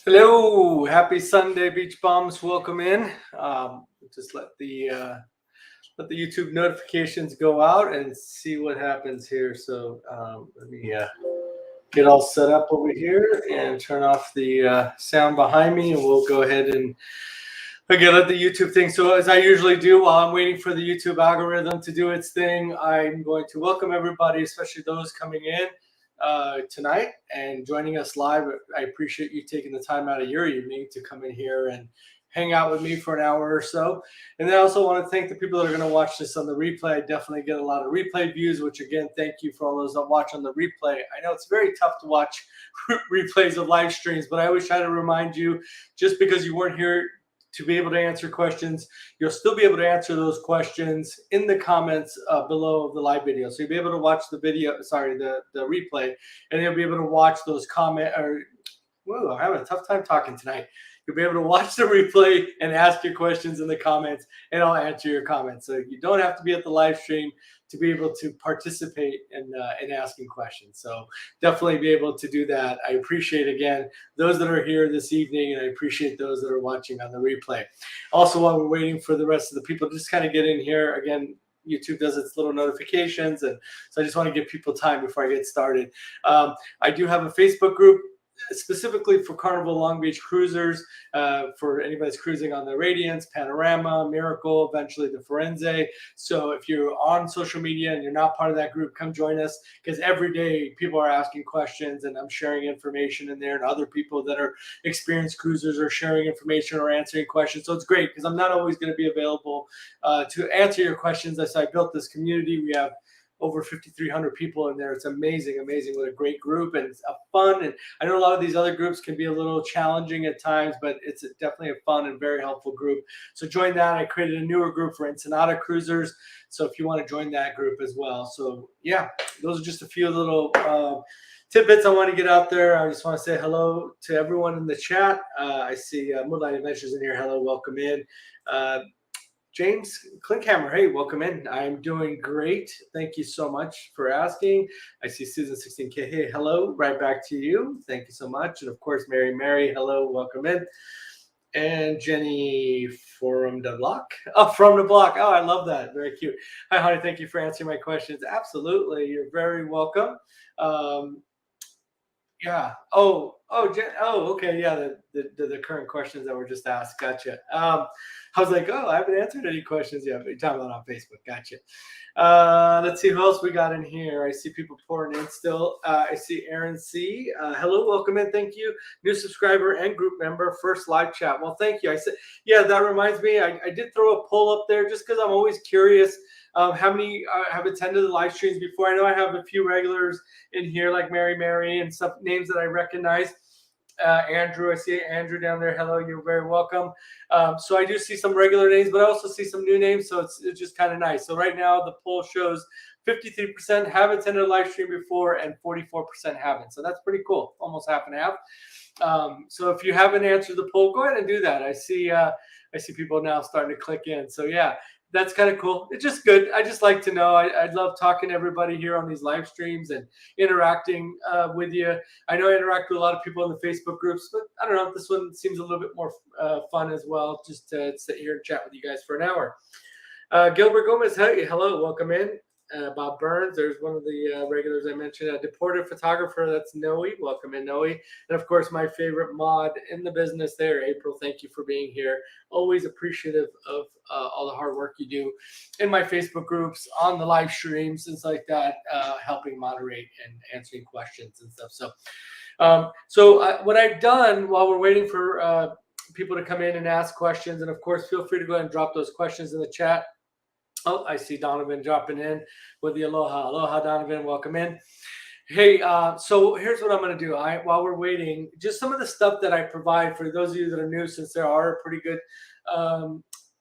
Hello, happy Sunday, Beach Bums. Welcome in. Just let the YouTube notifications go out and see what happens here. So let me get all set up over here and turn off the sound behind me, and we'll go ahead and again let the YouTube thing. So as I usually do, while I'm waiting for the YouTube algorithm to do its thing, I'm going to welcome everybody, especially those coming in tonight and joining us live. I appreciate you taking the time out of your evening to come in here and hang out with me for an hour or so. And then I also want to thank the people that are going to watch this on the replay. I definitely get a lot of replay views, which again, thank you for all those that watch on the replay. I know it's very tough to watch replays of live streams, but I always try to remind you, just because you weren't here to be able to answer questions, you'll still be able to answer those questions in the comments below the live video. So you'll be able to watch the replay, and you'll be able to watch those I'm having a tough time talking tonight. You'll be able to watch the replay and ask your questions in the comments, and I'll answer your comments. So you don't have to be at the live stream to be able to participate in asking questions. So definitely be able to do that. I appreciate, again, those that are here this evening, and I appreciate those that are watching on the replay. Also, while we're waiting for the rest of the people, just kind of get in here. Again, YouTube does its little notifications, and so I just want to give people time before I get started. I do have a Facebook group specifically for Carnival Long Beach cruisers, for anybody that's cruising on the Radiance, Panorama, Miracle, eventually the Firenze. So if you're on social media and you're not part of that group, come join us, because every day people are asking questions and I'm sharing information in there, and other people that are experienced cruisers are sharing information or answering questions. So it's great, because I'm not always going to be available to answer your questions. As I built this community, we have over 5,300 people in there. It's amazing, amazing. What a great group, and it's a fun. And I know a lot of these other groups can be a little challenging at times, but it's definitely a fun and very helpful group. So join that. I created a newer group for Ensenada cruisers, so if you want to join that group as well. So yeah, those are just a few little tidbits I want to get out there. I just want to say hello to everyone in the chat. I see Moonlight Adventures in here. Hello, welcome in. James Klinkhammer, hey, welcome in. I'm doing great. Thank you so much for asking. I see Susan 16K. Hey, hello, right back to you. Thank you so much. And of course, Mary, hello, welcome in. And Jenny from the block. Oh, from the block. Oh, I love that. Very cute. Hi, honey. Thank you for answering my questions. Absolutely. You're very welcome. Yeah. Okay. Yeah. The current questions that were just asked. Gotcha. I was like, oh, I haven't answered any questions yet, but you're talking about on Facebook. Gotcha. Let's see who else we got in here. I see people pouring in still. I see Aaron C. Hello, welcome in. Thank you. New subscriber and group member, first live chat. Well, thank you. I said, yeah, that reminds me. I did throw a poll up there just because I'm always curious how many have attended the live streams before. I know I have a few regulars in here, like Mary, and some names that I recognize. Andrew, I see Andrew down there. Hello, you're very welcome. So I do see some regular names, but I also see some new names, so it's just kind of nice. So right now the poll shows 53% have attended a live stream before and 44% haven't. So that's pretty cool, almost half and half. So if you haven't answered the poll, go ahead and do that. I see people now starting to click in. So yeah, that's kind of cool. It's just good. I just like to know. I love talking to everybody here on these live streams and interacting with you. I know I interact with a lot of people in the Facebook groups, but I don't know. This one seems a little bit more fun as well, just to sit here and chat with you guys for an hour. Gilbert Gomez, hey, hello, welcome in. Bob Burns, there's one of the regulars I mentioned, a deported photographer, that's Noe. Welcome in, Noe. And of course, my favorite mod in the business there, April, thank you for being here. Always appreciative of all the hard work you do in my Facebook groups, on the live streams, things like that, helping moderate and answering questions and stuff. So what I've done while we're waiting for people to come in and ask questions, and of course, feel free to go ahead and drop those questions in the chat. Oh, I see Donovan dropping in with the aloha. Aloha, Donovan. Welcome in. Hey, so here's what I'm going to do. While we're waiting, just some of the stuff that I provide for those of you that are new, since there are a pretty good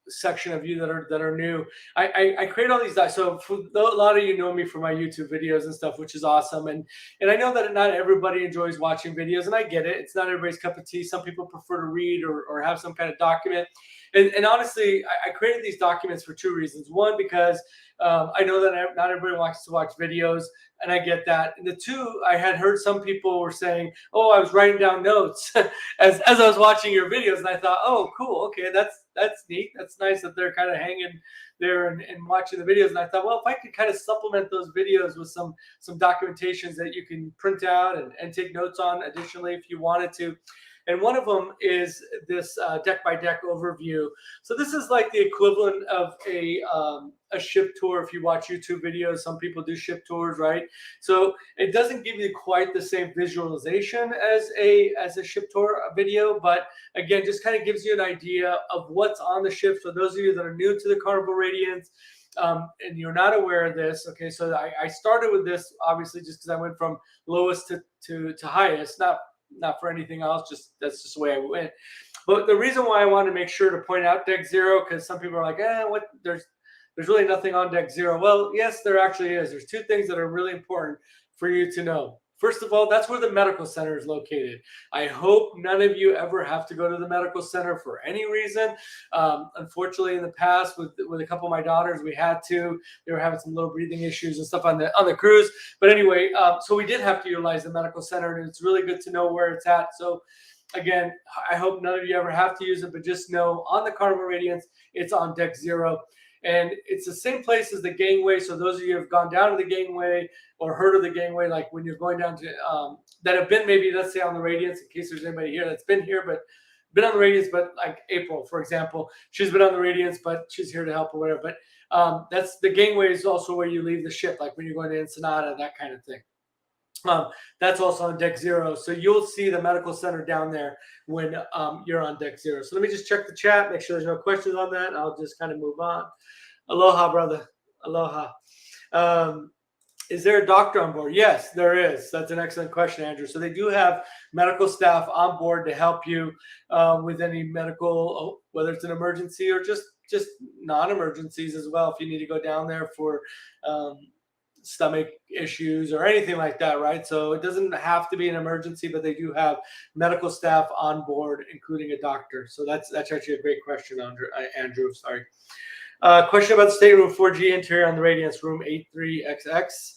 section of you that are new. I create all these. So for a lot of you know me for my YouTube videos and stuff, which is awesome. And I know that not everybody enjoys watching videos, and I get it. It's not everybody's cup of tea. Some people prefer to read or have some kind of document. And honestly, I created these documents for two reasons. One, because I know that not everybody wants to watch videos, and I get that. And the two, I had heard some people were saying, "Oh, I was writing down notes as I was watching your videos," and I thought, "Oh, cool, okay, that's neat. That's nice that they're kind of hanging there and watching the videos." And I thought, well, if I could kind of supplement those videos with some documentations that you can print out and take notes on additionally if you wanted to. And one of them is this deck by deck overview. So this is like the equivalent of a ship tour. If you watch YouTube videos, some people do ship tours, right? So it doesn't give you quite the same visualization as a ship tour video, but again, just kind of gives you an idea of what's on the ship. So those of you that are new to the Carnival Radiance, and you're not aware of this, okay, so I started with this obviously just because I went from lowest to highest, not for anything else, just that's just the way I went. But the reason why I want to make sure to point out deck zero, because some people are like, what, there's really nothing on deck zero. Well, yes, there actually is. There's two things that are really important for you to know. First of all, that's where the medical center is located. I hope none of you ever have to go to the medical center for any reason. Unfortunately, in the past, with a couple of my daughters, we had to. They were having some little breathing issues and stuff on the cruise. But anyway, so we did have to utilize the medical center, and it's really good to know where it's at. So again, I hope none of you ever have to use it, but just know on the Carnival Radiance, it's on deck zero. And it's the same place as the gangway. So those of you who have gone down to the gangway or heard of the gangway, like when you're going down to that have been maybe, let's say, on the Radiance, in case there's anybody here that's been here, but been on the Radiance, but like April, for example, she's been on the Radiance, but she's here to help or whatever. But that's the gangway is also where you leave the ship, like when you're going to Ensenada, that kind of thing. That's also on deck zero. So you'll see the medical center down there when you're on deck zero. So let me just check the chat, make sure there's no questions on that. I'll just kind of move on. Aloha, brother. Aloha. Is there a doctor on board? Yes, there is. That's an excellent question, Andrew. So they do have medical staff on board to help you with any medical, whether it's an emergency or just non-emergencies as well. If you need to go down there for stomach issues or anything like that, right? So it doesn't have to be an emergency, but they do have medical staff on board, including a doctor. So that's actually a great question, Andrew. Sorry. Question about stateroom 4G interior on the Radiance room 83XX.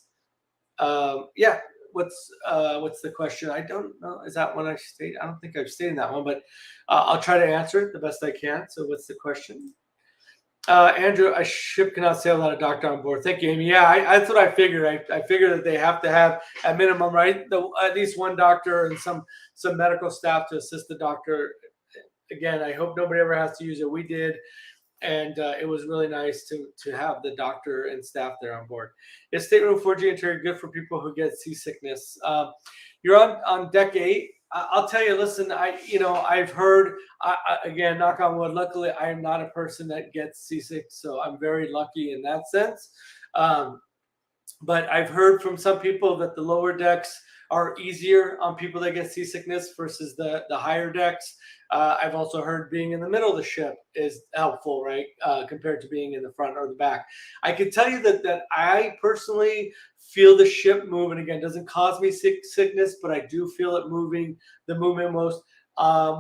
Yeah, what's the question? I don't know. Is that one I stated? I don't think I've stated that one, but I'll try to answer it the best I can. So what's the question? Andrew, a ship cannot sail without a doctor on board. Thank you, Amy. Yeah, that's what I figured. I figured that they have to have at minimum, right, at least one doctor and some medical staff to assist the doctor. Again, I hope nobody ever has to use it. We did. And it was really nice to have the doctor and staff there on board. Is stateroom 4G interior good for people who get seasickness? You're on deck 8. I'll tell you, listen, I've heard, again, knock on wood, luckily I am not a person that gets seasick, so I'm very lucky in that sense. But I've heard from some people that the lower decks are easier on people that get seasickness versus the higher decks. I've also heard being in the middle of the ship is helpful, right, compared to being in the front or the back. I can tell you that I personally feel the ship move, and again, doesn't cause me sickness, but I do feel it moving, the movement most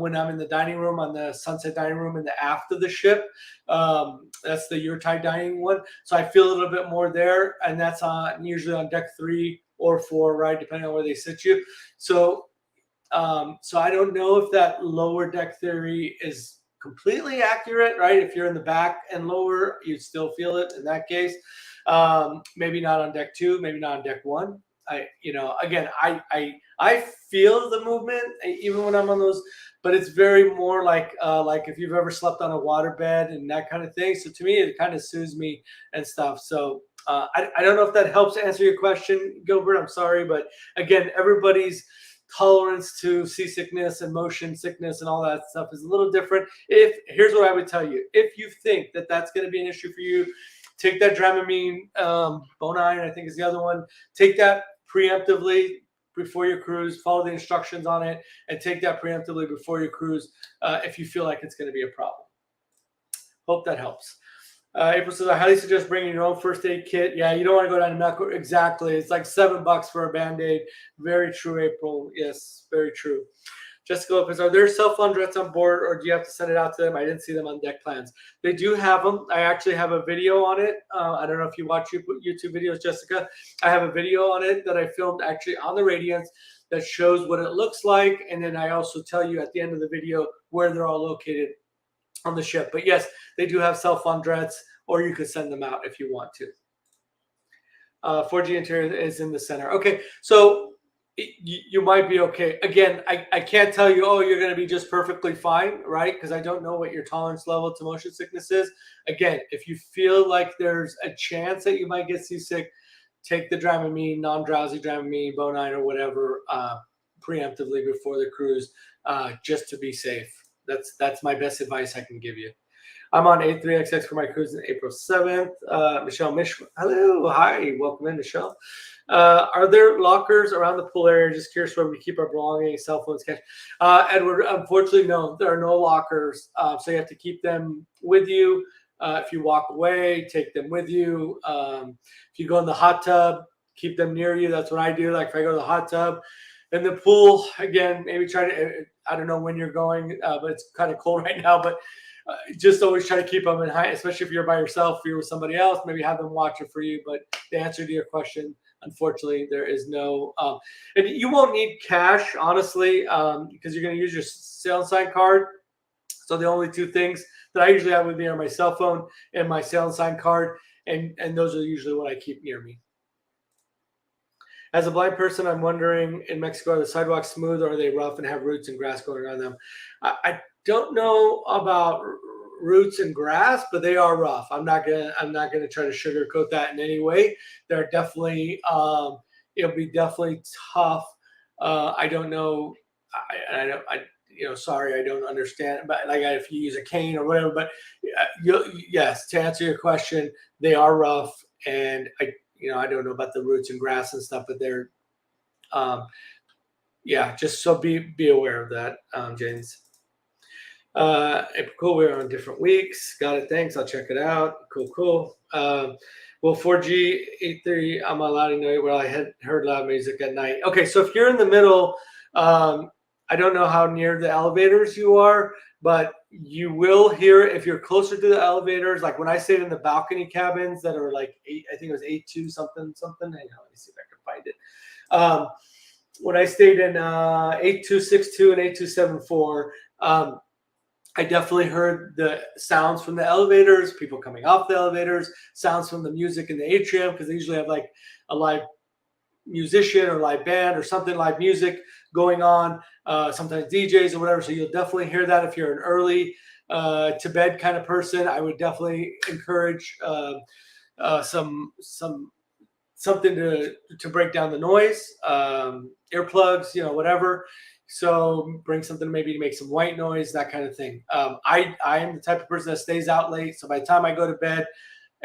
when I'm in the dining room, on the sunset dining room in the aft of the ship. That's the Yuletide dining one. So I feel a little bit more there, and that's usually on deck 3 or 4, right, depending on where they sit you. So I don't know if that lower deck theory is completely accurate, right? If you're in the back and lower, you still feel it in that case. Maybe not on deck 2, maybe not on deck 1. I feel the movement even when I'm on those, but it's very more like if you've ever slept on a waterbed and that kind of thing. So to me, it kind of soothes me and stuff. So I don't know if that helps answer your question, Gilbert. I'm sorry, but again, everybody's tolerance to seasickness and motion sickness and all that stuff is a little different. Here's what I would tell you: if you think that that's going to be an issue for you, take that Dramamine, Bonine, I think is the other one. Take that preemptively before your cruise. Follow the instructions on it, and take that preemptively before your cruise if you feel like it's going to be a problem. Hope that helps. April says, I highly suggest bringing your own first aid kit. Yeah, you don't want to go down to medical. Exactly. It's like $7 for a Band-Aid. Very true, April. Yes, very true. Jessica Lopez, are there cell phone threats on board, or do you have to send it out to them? I didn't see them on deck plans. They do have them. I actually have a video on it. I don't know if you watch YouTube videos, Jessica. I have a video on it that I filmed actually on the Radiance that shows what it looks like. And then I also tell you at the end of the video where they're all located on the ship. But yes, they do have cell phone threats, or you could send them out if you want to. 4G interior is in the center. Okay, so you might be okay. Again, I can't tell you, oh, you're going to be just perfectly fine, right? Because I don't know what your tolerance level to motion sickness is. Again, if you feel like there's a chance that you might get seasick, take the Dramamine, non-drowsy Dramamine, Bonine, or whatever preemptively before the cruise, just to be safe. That's my best advice I can give you. I'm on A3XX for my cruise on April 7th. Michelle Mish, hello, hi, welcome in, Michelle. Are there lockers around the pool area? Just curious where we keep our belongings, cell phones, cash. Edward, unfortunately, no, there are no lockers. So you have to keep them with you. If you walk away, take them with you. If you go in the hot tub, keep them near you. That's what I do. Like if I go to the hot tub. In the pool, again, maybe try to, I don't know when you're going, but it's kind of cold right now, but just always try to keep them in high, especially if you're by yourself, if you're with somebody else, maybe have them watch it for you. But the answer to your question, unfortunately, there is no, and you won't need cash, honestly, because you're going to use your sail sign card. So the only two things that I usually have with me are my cell phone and my sail sign card. And those are usually what I keep near me. As a blind person, I'm wondering, in Mexico, are the sidewalks smooth, or are they rough and have roots and grass going on them? I don't know about roots and grass, but they are rough. I'm not gonna try to sugarcoat that in any way. They're definitely it'll be definitely tough. I don't know. Sorry, I don't understand. But like if you use a cane or whatever, but yes, to answer your question, they are rough, and I don't know about the roots and grass and stuff, but they're, just so be aware of that, James. April, cool. We're on different weeks. Got it. Thanks. I'll check it out. Cool. Well, 4G 8.3, I'm allowed to know where I had heard loud music at night. Okay, so if you're in the middle, I don't know how near the elevators you are, but you will hear if you're closer to the elevators. Like when I stayed in the balcony cabins that are like I think it was 8.2 something. Hang on, let me see if I can find it. When I stayed in 8.262 and 8.274, I definitely heard the sounds from the elevators, people coming off the elevators, sounds from the music in the atrium, because they usually have like a live musician or live band or something, live music going on, sometimes DJs or whatever. So you'll definitely hear that. If you're an early to bed kind of person, I would definitely encourage something to break down the noise, earplugs, whatever. So bring something maybe to make some white noise, that kind of thing. I am the type of person that stays out late. So by the time I go to bed,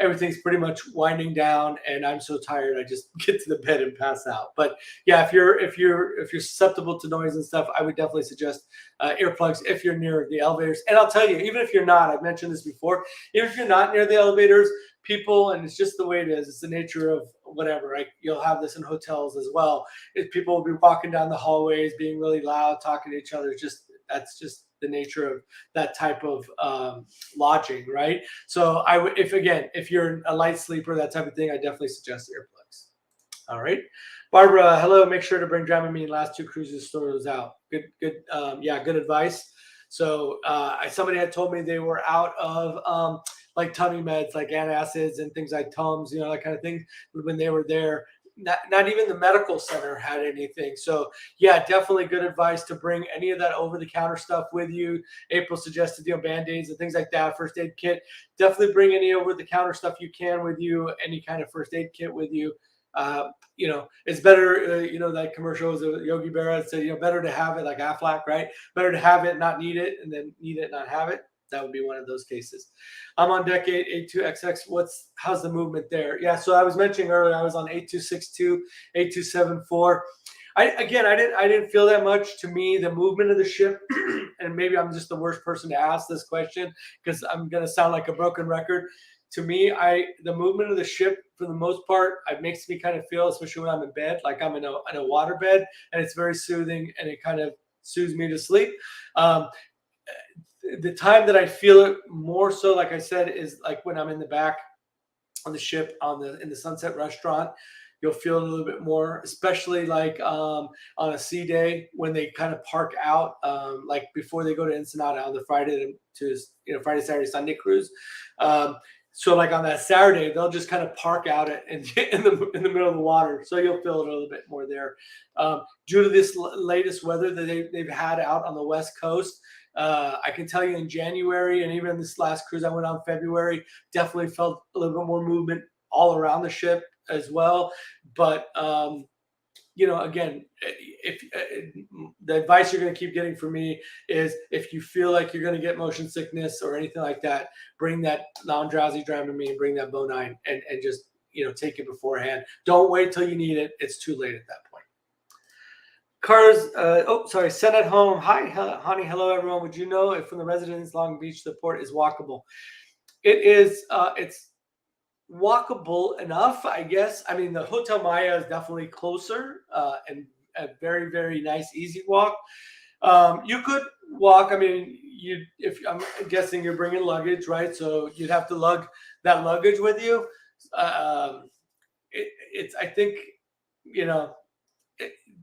everything's pretty much winding down, and I'm so tired I just get to the bed and pass out. But yeah, if you're susceptible to noise and stuff, I would definitely suggest earplugs if you're near the elevators. And I'll tell you, even if you're not, I've mentioned this before, even if you're not near the elevators, people, and it's just the way it is, it's the nature of whatever, right? You'll have this in hotels as well. If people will be walking down the hallways, being really loud, talking to each other, that's just the nature of that type of lodging, right? So if you're a light sleeper, that type of thing, I definitely suggest earplugs. All right, Barbara, hello. Make sure to bring Dramamine. Last 2 cruises, store those out. Good advice. So somebody had told me they were out of like tummy meds, like antacids and things like Tums, that kind of thing. When they were there, not even the medical center had anything. So yeah, definitely good advice to bring any of that over-the-counter stuff with you. April suggested, Band-Aids and things like that, first aid kit. Definitely bring any over-the-counter stuff you can with you, any kind of first aid kit with you. It's better, that commercial was Yogi Berra said, better to have it, like Aflac, right? Better to have it, not need it, and then need it, not have it. That would be one of those cases. I'm on deck 8.2XX. How's the movement there? Yeah, so I was mentioning earlier, I was on 8.262, 8.274. I didn't feel that much. To me, the movement of the ship, and maybe I'm just the worst person to ask this question because I'm going to sound like a broken record. To me, the movement of the ship, for the most part, it makes me kind of feel, especially when I'm in bed, like I'm in a water bed, and it's very soothing, and it kind of soothes me to sleep. Um, the time that I feel it more so, like I said, is like when I'm in the back on the ship in the Sunset Restaurant. You'll feel it a little bit more, especially like on a sea day when they kind of park out, like before they go to Ensenada on the Friday to Friday, Saturday, Sunday cruise. Um, so like on that Saturday, they'll just kind of park out in the middle of the water, so you'll feel it a little bit more there. Due to this latest weather that they've had out on the West Coast, I can tell you in January and even this last cruise I went on February, definitely felt a little bit more movement all around the ship as well. But again, if the advice you're going to keep getting from me is if you feel like you're going to get motion sickness or anything like that, bring that non-drowsy Dramamine, bring that Bonine, and just take it beforehand. Don't wait till you need it. It's too late at that point. Sent at home. Hi, honey. Hello, everyone. Would you know if from the residence Long Beach the port is walkable? It is. It's walkable enough, I guess. I mean, the Hotel Maya is definitely closer and a very, very nice, easy walk. You could walk. I mean, if I'm guessing you're bringing luggage, right? So you'd have to lug that luggage with you. It's. I think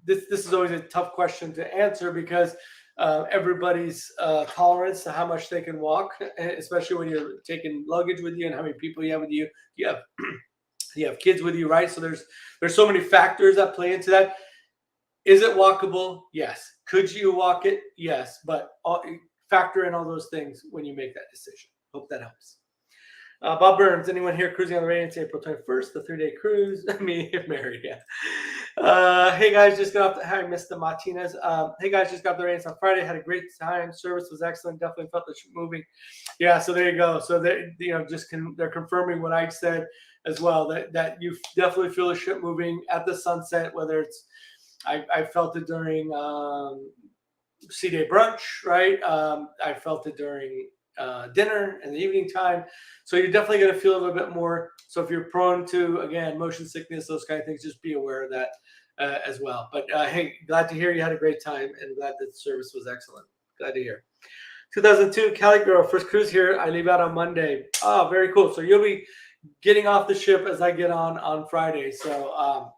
this is always a tough question to answer because everybody's tolerance to how much they can walk, especially when you're taking luggage with you and how many people you have with you. You have kids with you, right? So there's so many factors that play into that. Is it walkable? Yes. Could you walk it? Yes. But factor in all those things when you make that decision. Hope that helps. Bob Burns, anyone here cruising on the Radiance April 21st, the 3-day cruise? Me, married, yeah. Hey guys, just got off I missed the Martinez. Hey guys, just got off the Radiance on Friday. Had a great time. Service was excellent. Definitely felt the ship moving. Yeah, so there you go. So they, they're confirming what I said as well. That you definitely feel the ship moving at the sunset. Whether it's, I felt it during sea day brunch, right? I felt it during dinner in the evening time. So you're definitely going to feel a little bit more. So if you're prone to, again, motion sickness, those kind of things, just be aware of that as well. But hey, glad to hear you had a great time and glad that the service was excellent. Glad to hear. 2002 Cali Girl, first cruise here. I leave out on Monday. Oh, very cool. So you'll be getting off the ship as I get on Friday. So,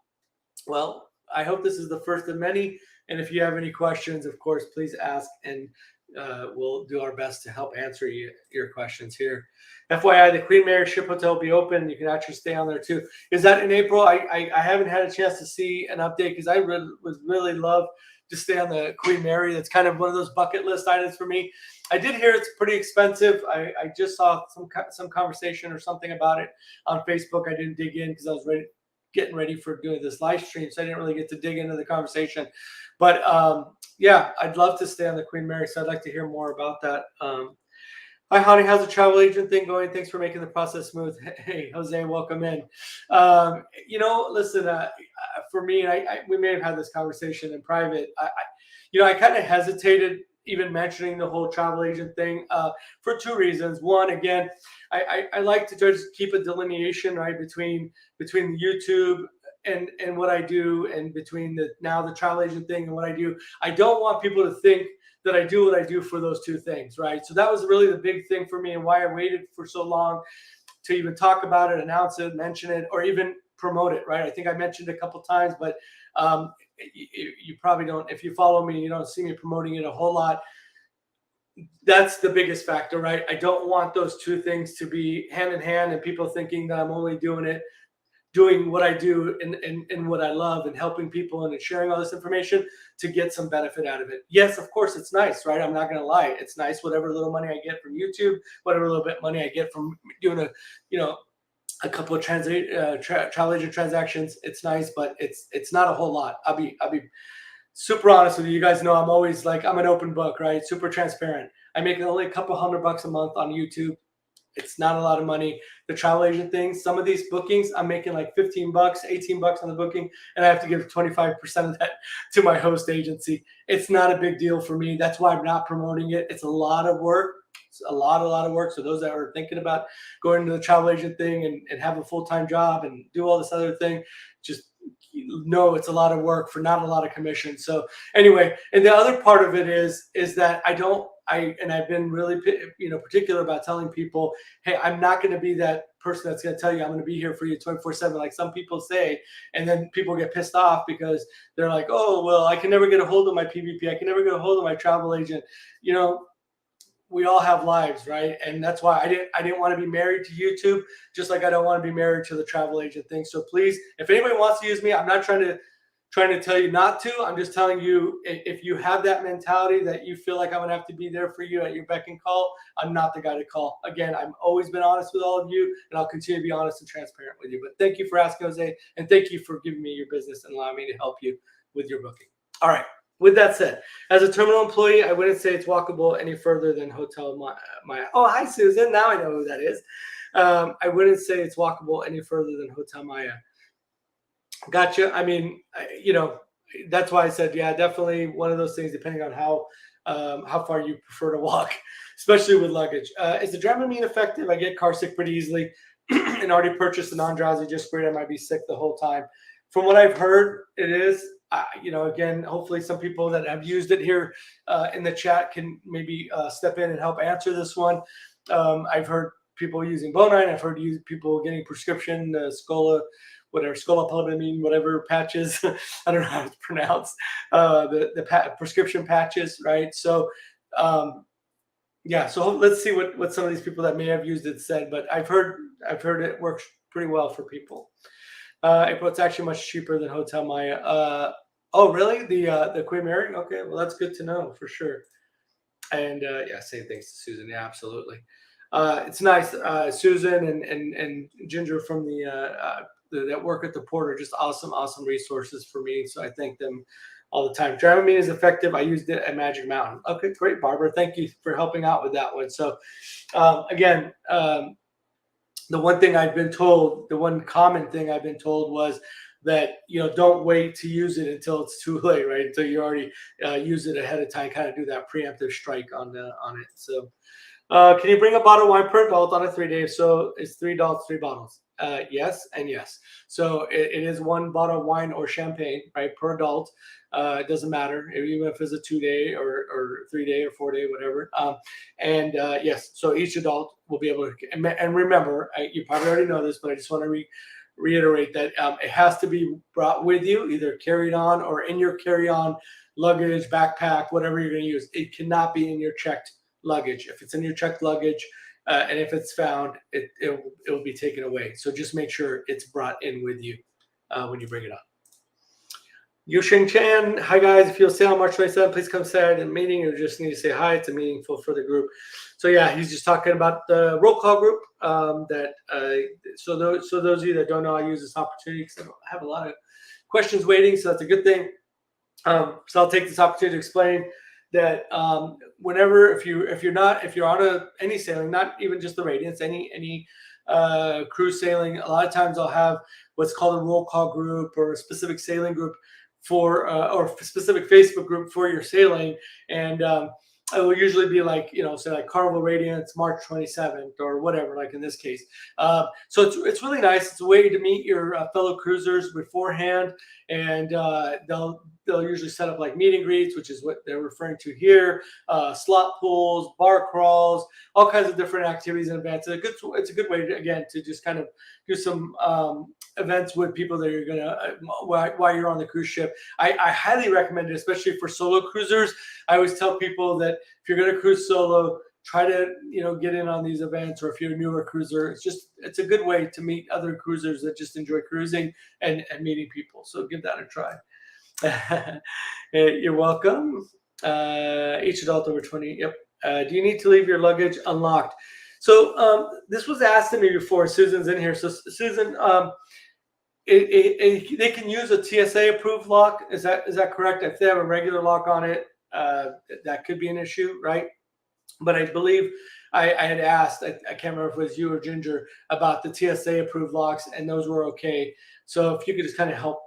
well, I hope this is the first of many. And if you have any questions, of course, please ask and we'll do our best to help answer your questions here. FYI, the Queen Mary Ship Hotel will be open. You can actually stay on there too. Is that in April? I haven't had a chance to see an update because I would really love to stay on the Queen Mary. That's kind of one of those bucket list items for me. I did hear it's pretty expensive. I just saw some conversation or something about it on Facebook. I didn't dig in because I was getting ready for doing this live stream, so I didn't really get to dig into the conversation. But yeah, I'd love to stay on the Queen Mary, so I'd like to hear more about that. Hi, honey. How's the travel agent thing going? Thanks for making the process smooth. Hey, Jose, welcome in. Listen, for me, we may have had this conversation in private. I kind of hesitated even mentioning the whole travel agent thing for two reasons. One, again, I like to just keep a delineation right between the YouTube and what I do, and between the travel agent thing and what I do. I don't want people to think that I do what I do for those two things, right? So that was really the big thing for me and why I waited for so long to even talk about it, announce it, mention it, or even promote it, right? I think I mentioned it a couple times, but you probably don't, if you follow me, you don't see me promoting it a whole lot. That's the biggest factor, right? I don't want those two things to be hand in hand and people thinking that I'm only doing what I do and what I love and helping people and sharing all this information to get some benefit out of it. Yes, of course, it's nice, right? I'm not going to lie. It's nice, whatever little money I get from YouTube, whatever little bit money I get from doing a couple of travel agent transactions. It's nice, but it's not a whole lot. I'll be super honest with you. You guys know I'm always like, I'm an open book, right? Super transparent. I make only a couple $100 a month on YouTube. It's not a lot of money. The travel agent thing, some of these bookings, I'm making like $15, $18 on the booking, and I have to give 25% of that to my host agency. It's not a big deal for me. That's why I'm not promoting it. It's a lot of work. It's a lot of work. So those that are thinking about going into the travel agent thing and have a full-time job and do all this other thing, just, know it's a lot of work for not a lot of commission. So anyway, and the other part of it is that I've been really, particular about telling people, hey, I'm not going to be that person that's going to tell you I'm going to be here for you 24/7, like some people say, and then people get pissed off because they're like, oh, well, I can never get a hold of my PVP, I can never get a hold of my travel agent. We all have lives, right? And that's why I didn't want to be married to YouTube, just like I don't want to be married to the travel agent thing. So please, if anybody wants to use me, I'm not trying to tell you not to. I'm just telling you, if you have that mentality that you feel like I'm gonna have to be there for you at your beck and call, I'm not the guy to call. Again, I've always been honest with all of you, and I'll continue to be honest and transparent with you. But thank you for asking, Jose, and thank you for giving me your business and allowing me to help you with your booking. All right. With that said, as a terminal employee, I wouldn't say it's walkable any further than Hotel Maya. Oh, hi, Susan. Now I know who that is. I wouldn't say it's walkable any further than Hotel Maya. Gotcha. I mean, that's why I said, yeah, definitely one of those things, depending on how far you prefer to walk, especially with luggage. Is the Dramamine effective? I get car sick pretty easily and already purchased a non-drowsy, just sprayed. I might be sick the whole time. From what I've heard, it is. Again, hopefully some people that have used it here in the chat can maybe step in and help answer this one. I've heard people using Bonine. I've heard people getting prescription scopolamine, whatever patches. I don't know how it's pronounced. The prescription patches, right? So, so let's see what some of these people that may have used it said. But I've heard it works pretty well for people. April, it's actually much cheaper than Hotel Maya. Oh, really? The Queen Mary? Okay, well, that's good to know for sure. And same things to Susan. Yeah, absolutely. It's nice. Susan and Ginger from that work at the port are just awesome resources for me. So I thank them all the time. Dramamine is effective. I used it at Magic Mountain. Okay, great, Barbara. Thank you for helping out with that one. So again, the one thing I've been told, the one common thing I've been told was that, don't wait to use it until it's too late, right? Until you already use it ahead of time, kind of do that preemptive strike on it. So can you bring a bottle of wine per adult on a 3-day? So it's 3 adults, 3 bottles. Yes and yes. So it is 1 bottle of wine or champagne, right, per adult. It doesn't matter, even if it's a 2-day or 3-day or 4-day, whatever. Yes, so each adult will be able to. And remember, you probably already know this, but I just want to reiterate that it has to be brought with you, either carried on or in your carry-on luggage, backpack, whatever you're going to use. It cannot be in your checked luggage. If it's in your checked luggage, and if it's found, it will be taken away. So just make sure it's brought in with you when you bring it up. Yushing Chan, hi guys. If you'll say on March 27th, please come say at a meeting, or just need to say hi. It's a meaningful for the group. So yeah, he's just talking about the roll call group. So those of you that don't know, I use this opportunity because I have a lot of questions waiting, so that's a good thing. So I'll take this opportunity to explain that whenever, if you're on any sailing, not even just the Radiance, any cruise sailing, a lot of times I'll have what's called a roll call group or a specific sailing group or a specific Facebook group for your sailing, and it will usually be like, say like Carnival Radiance, March 27th or whatever, like in this case. So it's really nice. It's a way to meet your fellow cruisers beforehand, and they'll usually set up like meet and greets, which is what they're referring to here, slot pools, bar crawls, all kinds of different activities and events. It's a good way to just kind of do some events with people that you're gonna while you're on the cruise ship. I highly recommend it, especially for solo cruisers. I always tell people that if you're gonna cruise solo, try to get in on these events, or if you're a newer cruiser, it's a good way to meet other cruisers that just enjoy cruising and meeting people. So give that a try. You're welcome. Each adult over 20. Yep. Do you need to leave your luggage unlocked? So this was asked to me before. Susan's in here. So Susan, they can use a TSA approved lock. Is that correct? If they have a regular lock on it, that could be an issue, right? But I believe I had asked, I can't remember if it was you or Ginger, about the TSA approved locks, and those were okay. So if you could just kind of help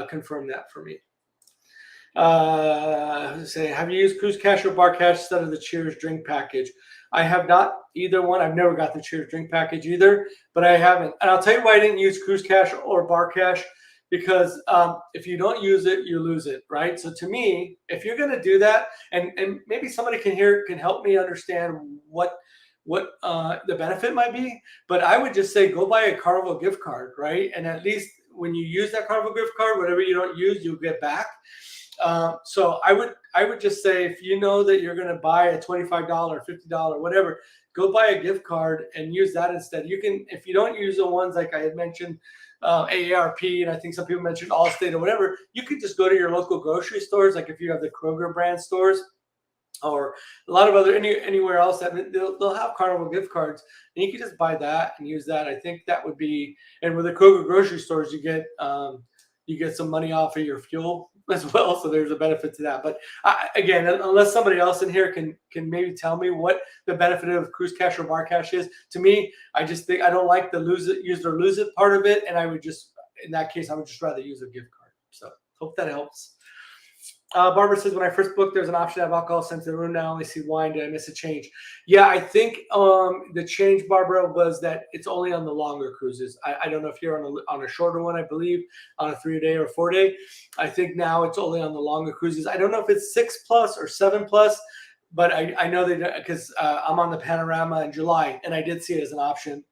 confirm that for me. Have you used Cruise Cash or Bar Cash instead of the Cheers drink package? I have not either one. I've never got the Cheers drink package either, but I haven't. And I'll tell you why I didn't use Cruise Cash or Bar Cash, because if you don't use it, you lose it, right? So to me, if you're going to do that, and maybe somebody can help me understand what the benefit might be, but I would just say go buy a Carnival gift card, right? And at least when you use that Carnival gift card, whatever you don't use, you'll get back. So I would just say, if you know that you're going to buy a $25, $50, whatever, go buy a gift card and use that instead. You can, if you don't use the ones like I had mentioned, AARP, and I think some people mentioned Allstate or whatever, you could just go to your local grocery stores, like if you have the Kroger brand stores, or a lot of other anywhere else that they'll have Carnival gift cards, and you can just buy that and use that. I think that would be, and with the Kroger grocery stores, you get some money off of your fuel as well, so there's a benefit to that. But again, unless somebody else in here can maybe tell me what the benefit of Cruise Cash or Bar Cash is, to me, I just think I don't like the use it or lose it part of it, and I would just, in that case, I would just rather use a gift card. So hope that helps. Barbara says, when I first booked, there's an option to have alcohol sent to the room. Now I only see wine. Did I miss a change? Yeah, I think the change, Barbara, was that it's only on the longer cruises. I don't know if you're on a shorter one, I believe, on a 3-day or 4-day. I think now it's only on the longer cruises. I don't know if it's 6+ or 7+, but I know that because I'm on the Panorama in July, and I did see it as an option.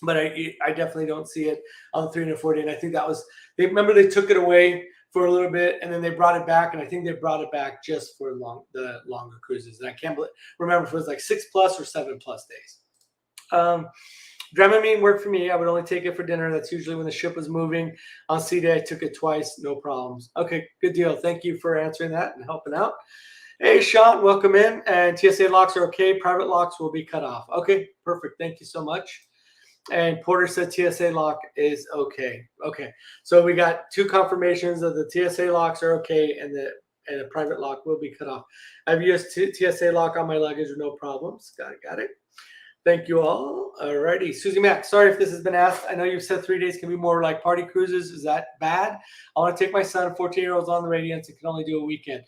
But I definitely don't see it on the 3 and 4-day. And I think that was, they took it away for a little bit, and then they brought it back, and I think they brought it back just for the longer cruises. And I can't remember if it was like 6+ or 7+ days. Dramamine worked for me. I would only take it for dinner. That's usually when the ship was moving. On sea day, I took it twice, no problems. Okay, good deal. Thank you for answering that and helping out. Hey, Sean, welcome in. And TSA locks are okay. Private locks will be cut off. Okay, perfect. Thank you so much. And Porter said TSA lock is okay. Okay, so we got 2 confirmations of the TSA locks are okay, and the private lock will be cut off. I've used TSA lock on my luggage with no problems. Got it. Thank you all. Alrighty, Susie Mack. Sorry if this has been asked. I know you've said 3 days can be more like party cruises. Is that bad? I want to take my son, 14-year-old, on the Radiance. It can only do a weekend.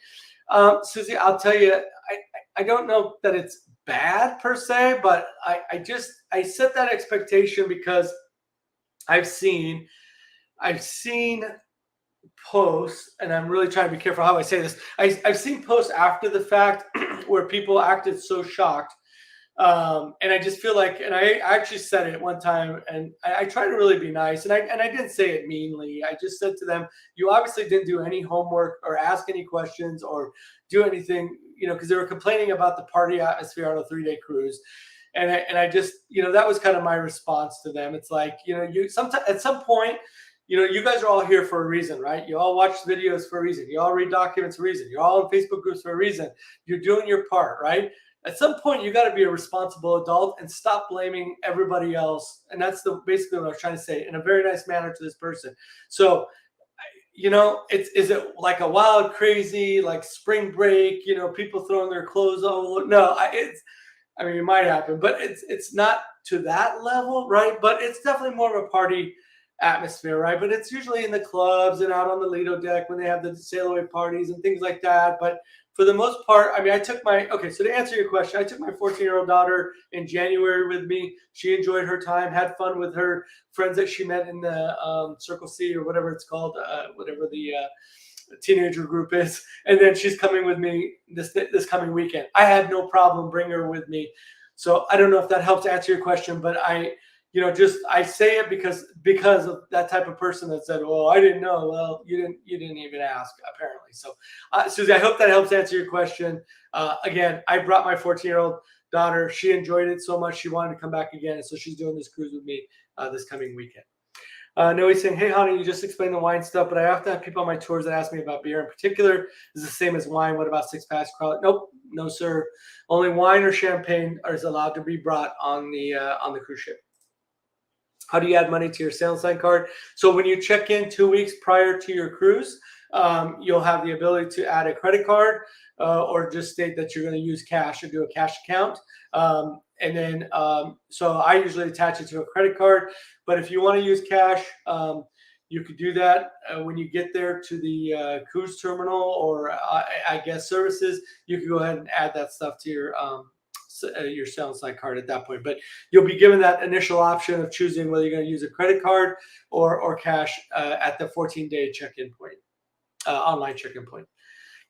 Susie, I'll tell you, I don't know that it's bad per se, but I set that expectation because I've seen posts, and I'm really trying to be careful how I say this. I've seen posts after the fact where people acted so shocked. And I just feel like, and I actually said it one time, and I try to really be nice, and I didn't say it meanly. I just said to them, you obviously didn't do any homework or ask any questions or do anything, because they were complaining about the party atmosphere on a 3-day cruise. And I just, that was kind of my response to them. It's like, sometimes at some point, you guys are all here for a reason, right? You all watch videos for a reason. You all read documents for a reason. You're all in Facebook groups for a reason. You're doing your part, right? At some point, you got to be a responsible adult and stop blaming everybody else. And that's basically what I was trying to say in a very nice manner to this person. So, is it like a wild, crazy, like spring break, people throwing their clothes all over? No, it might happen, but it's not to that level, right? But it's definitely more of a party atmosphere, right? But it's usually in the clubs and out on the Lido deck when they have the sail away parties and things like that. But for the most part, so to answer your question, I took my 14-year-old daughter in January with me. She enjoyed her time, had fun with her friends that she met in the Circle C or whatever it's called, whatever the teenager group is. And then she's coming with me this coming weekend. I had no problem bringing her with me. So I don't know if that helps answer your question, but I say it because of that type of person that said, "Oh, I didn't know." Well, you didn't even ask, apparently. So, Susie, I hope that helps answer your question. Again, I brought my 14-year-old daughter. She enjoyed it so much she wanted to come back again, and so she's doing this cruise with me this coming weekend. Noe's saying, "Hey, honey, you just explained the wine stuff, but I often have people on my tours that ask me about beer in particular. Is the same as wine? What about six-pack crowd?" Nope, no, sir. Only wine or champagne is allowed to be brought on the cruise ship. How do you add money to your Sail & Sign card? So when you check in 2 weeks prior to your cruise, you'll have the ability to add a credit card or just state that you're going to use cash or do a cash account. And then, so I usually attach it to a credit card. But if you want to use cash, you could do that when you get there to the cruise terminal or I guess services. You can go ahead and add that stuff to your your sail side card at that point. But you'll be given that initial option of choosing whether you're going to use a credit card or cash at the 14-day check-in point, online check-in point.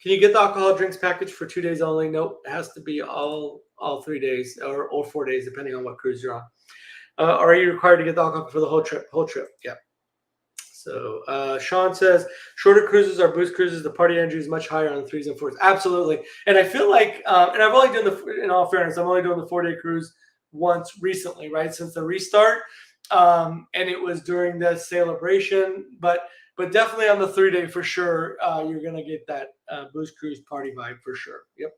Can you get the alcohol drinks package for 2 days only? Nope, it has to be all 3 days or 4 days, depending on what cruise you're on. Are you required to get the alcohol for the whole trip? Yeah. So Sean says, shorter cruises are boost cruises. The party energy is much higher on the 3s and 4s. Absolutely. And I feel like, and I've only done in all fairness, I'm only doing the 4-day cruise once recently, right? Since the restart. And it was during the celebration, but definitely on the 3-day for sure, you're going to get that boost cruise party vibe for sure. Yep.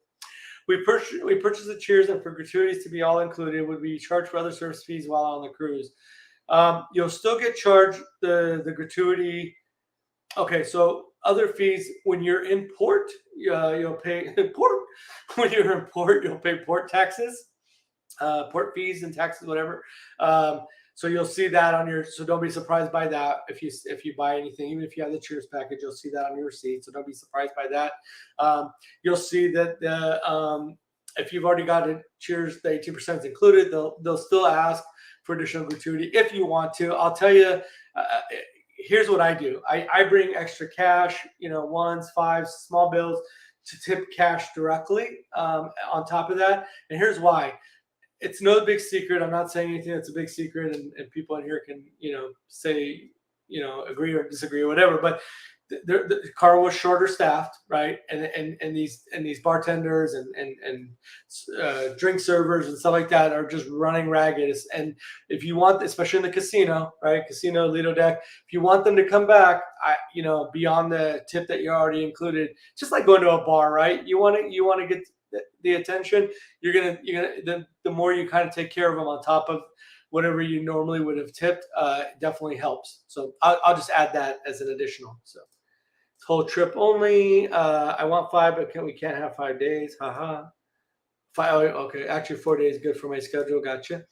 We purchased the cheers, and for gratuities to be all included, would be charged for other service fees while on the cruise. You'll still get charged the gratuity. Okay, so other fees when you're in port, you'll pay port. When you're in port, you'll pay port taxes, port fees and taxes, whatever. So you'll see that on your. So don't be surprised by that if you buy anything, even if you have the cheers package, you'll see that on your receipt. So don't be surprised by that. You'll see that if you've already got it, cheers, the 18% is included. They'll still ask for additional gratuity if you want to. I'll tell you, here's what I do. I bring extra cash, 1s, 5s, small bills to tip cash directly on top of that. And here's why. It's no big secret. I'm not saying anything that's a big secret, and people in here can, say, agree or disagree or whatever. But the car was shorter staffed, right? And these bartenders and drink servers and stuff like that are just running ragged. And if you want, especially in the casino, right? Casino, Lido deck, if you want them to come back, beyond the tip that you already included, just like going to a bar, right? You want to get the attention. The more you kind of take care of them on top of whatever you normally would have tipped, definitely helps. So I'll just add that as an additional. So whole trip only. I want 5, but we can't have 5 days. Haha. 5. Okay, actually 4 days good for my schedule. Gotcha.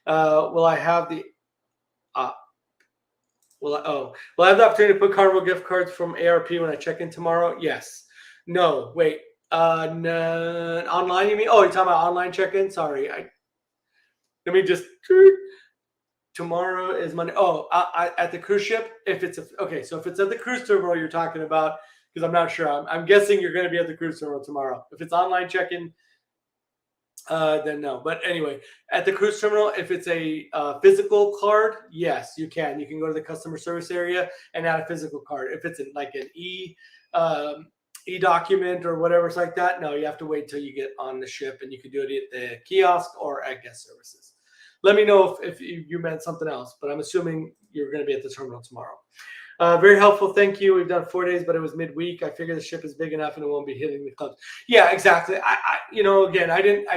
Will I have the? Will I have the opportunity to put Carnival gift cards from ARP when I check in tomorrow? Yes. No. Wait. No, online, you mean? Oh, you're talking about online check-in? Sorry. Let me just. Tomorrow is Monday. Oh, at the cruise ship. So if it's at the cruise terminal you're talking about, because I'm not sure. I'm guessing you're going to be at the cruise terminal tomorrow. If it's online check-in, then no. But anyway, at the cruise terminal, if it's a physical card, yes, you can. You can go to the customer service area and add a physical card. If it's like an e-document or whatever it's like that, no, you have to wait till you get on the ship, and you can do it at the kiosk or at guest services. Let me know if you meant something else, but I'm assuming you're going to be at the terminal tomorrow. Very helpful. Thank you. We've done 4 daes, but it was midweek. I figure the ship is big enough and it won't be hitting the clubs. Yeah, exactly. Again, I didn't,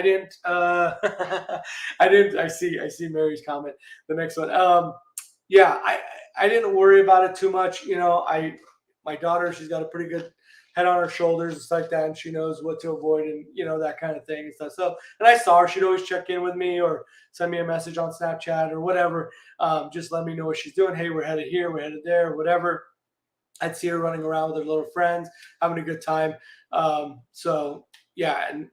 I see Mary's comment. The next one. Yeah, I didn't worry about it too much. My daughter, she's got a pretty good head on her shoulders and stuff like that, and she knows what to avoid and that kind of thing and stuff. So, and I saw her; she'd always check in with me or send me a message on Snapchat or whatever. Just let me know what she's doing. Hey, we're headed here, we're headed there, whatever. I'd see her running around with her little friends, having a good time. So yeah, and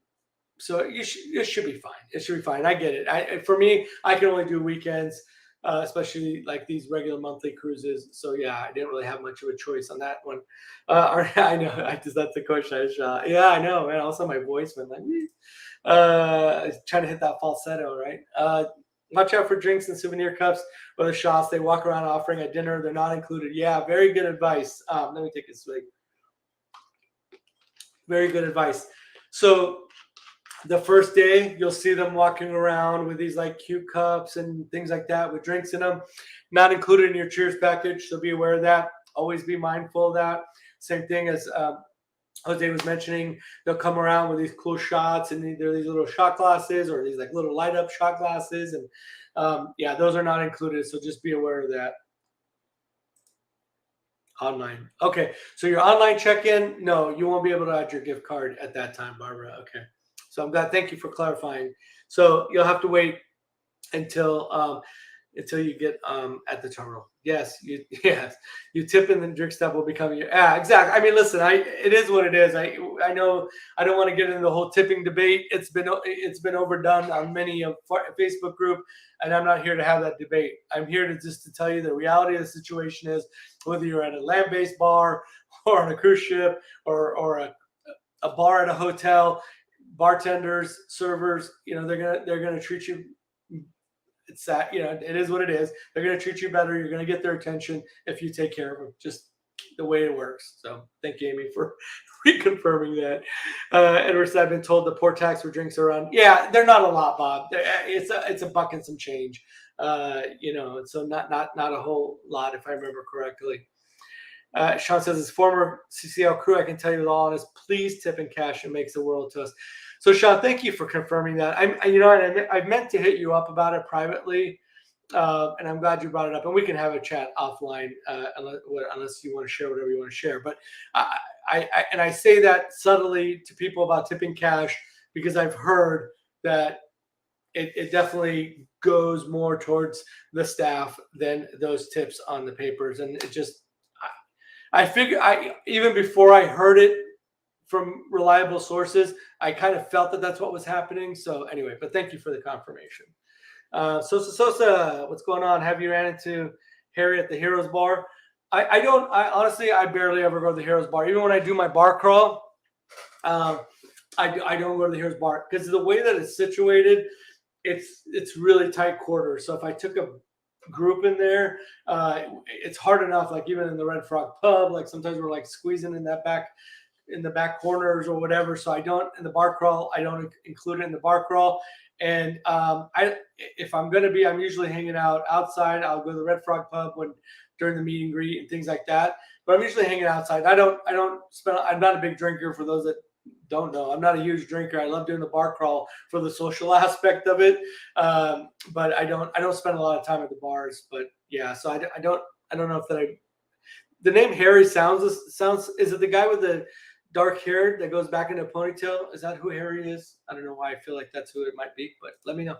so it should be fine. It should be fine. I get it. For me, I can only do weekends. Especially like these regular monthly cruises. So yeah, I didn't really have much of a choice on that one. I know, that's the question I shot. Yeah, I know, man. Also my voice went like, trying to hit that falsetto, right? Watch out for drinks and souvenir cups or the shots they walk around offering at dinner. They're not included. Yeah, very good advice. Let me take a swig. Very good advice. So the first day, you'll see them walking around with these like cute cups and things like that with drinks in them, not included in your cheers package. So be aware of that. Always be mindful of that. Same thing as Jose was mentioning, they'll come around with these cool shots, and there are these little shot glasses or these like little light up shot glasses. And yeah, those are not included. So just be aware of that. Online. Okay. So your online check-in, no, you won't be able to add your gift card at that time, Barbara. Okay. So I'm glad. Thank you for clarifying. So you'll have to wait until until you get at the terminal. Yes, you tip and the drink stub will become your exactly. I mean, listen, it is what it is. I know I don't want to get into the whole tipping debate. It's been overdone on many of Facebook group, and I'm not here to have that debate. I'm here to just to tell you the reality of the situation is whether you're at a land-based bar or on a cruise ship or a bar at a hotel, bartenders, servers, they're gonna treat you. It's that, it is what it is. They're going to treat you better. You're going to get their attention if you take care of them. Just the way it works. So thank you, Amy, for reconfirming that. Edward said, I've been told the port tax for drinks are on. Yeah, they're not a lot, Bob. It's a buck and some change. So not a whole lot, if I remember correctly. Sean says, as former CCL crew, I can tell you with all honest, please tip in cash. It makes the world to us. So, Sean, thank you for confirming that. I meant to hit you up about it privately, and I'm glad you brought it up. And we can have a chat offline unless you want to share whatever you want to share. But I say that subtly to people about tipping cash because I've heard that it definitely goes more towards the staff than those tips on the papers. And it just, I figure, even before I heard it from reliable sources, I kind of felt that that's what was happening. So anyway, but thank you for the confirmation. Sosa, what's going on? Have you ran into Harry at the Heroes Bar? I honestly, I barely ever go to the Heroes Bar. Even when I do my bar crawl, I don't go to the Heroes Bar because the way that it's situated, it's really tight quarters. So if I took a group in there, it's hard enough. Like even in the Red Frog pub, like sometimes we're like squeezing in the back corners or whatever. So I don't in the bar crawl. I don't include it in the bar crawl. And if I'm going to be, I'm usually hanging out outside. I'll go to the Red Frog pub during the meet and greet and things like that. But I'm usually hanging outside. I don't spend. I'm not a big drinker. For those that don't know, I'm not a huge drinker. I love doing the bar crawl for the social aspect of it. But I don't spend a lot of time at the bars. But yeah, so I don't know if the name Harry sounds. Is it the guy with the dark hair that goes back into a ponytail? Is that who Harry is? I don't know why I feel like that's who it might be, but let me know.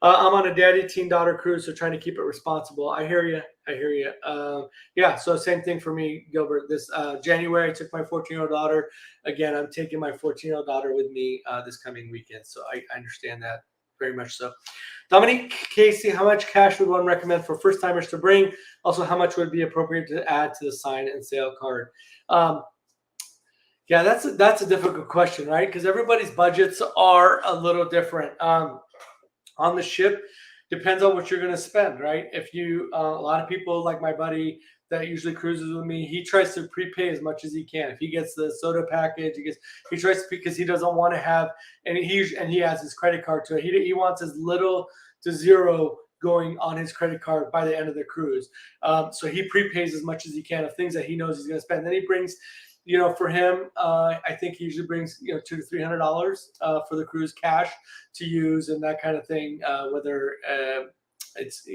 I'm on a daddy teen daughter cruise, so trying to keep it responsible. I hear you. Yeah, so same thing for me, Gilbert. This January, I took my 14-year-old daughter. Again, I'm taking my 14-year-old daughter with me this coming weekend, so I understand that very much so. Dominique Casey, how much cash would one recommend for first-timers to bring? Also, how much would be appropriate to add to the sign and sale card? Yeah, that's a difficult question, right? Because everybody's budgets are a little different. On the ship, depends on what you're going to spend, right? If you, a lot of people like my buddy that usually cruises with me, he tries to prepay as much as he can. If he gets the soda package, he tries to, because he doesn't want to have, and he has his credit card to it. He wants as little to zero going on his credit card by the end of the cruise. So he prepays as much as he can of things that he knows he's going to spend. Then he brings, for him, I think he usually brings, $200 to $300 for the cruise cash to use and that kind of thing. Whether it's,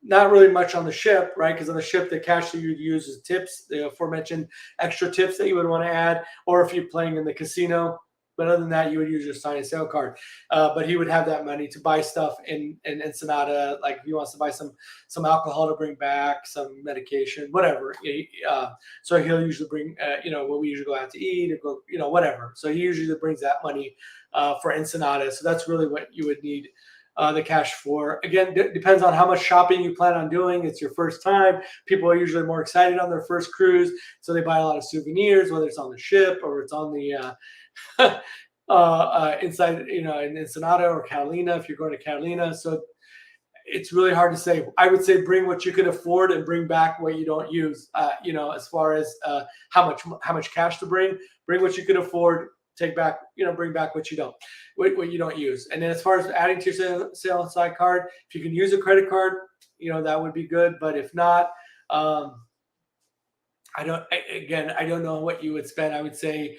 not really much on the ship, right? Because on the ship, the cash that you'd use is tips, the aforementioned extra tips that you would want to add, or if you're playing in the casino. But other than that, you would use your sign and sale card. But he would have that money to buy stuff in Ensenada, like if he wants to buy some alcohol to bring back, some medication, whatever. So he'll usually bring, when we usually go out to eat or go, whatever. So he usually brings that money for Ensenada. So that's really what you would need the cash for. Again, depends on how much shopping you plan on doing. It's your first time. People are usually more excited on their first cruise, so they buy a lot of souvenirs, whether it's on the ship or it's on the inside, in Ensenada or Catalina, if you're going to Catalina. So it's really hard to say. I would say bring what you can afford and bring back what you don't use. As far as how much cash to bring what you can afford. Take back, bring back what you don't use. And then as far as adding to your sale and side card, if you can use a credit card, that would be good. But if not, I don't know what you would spend. I would say,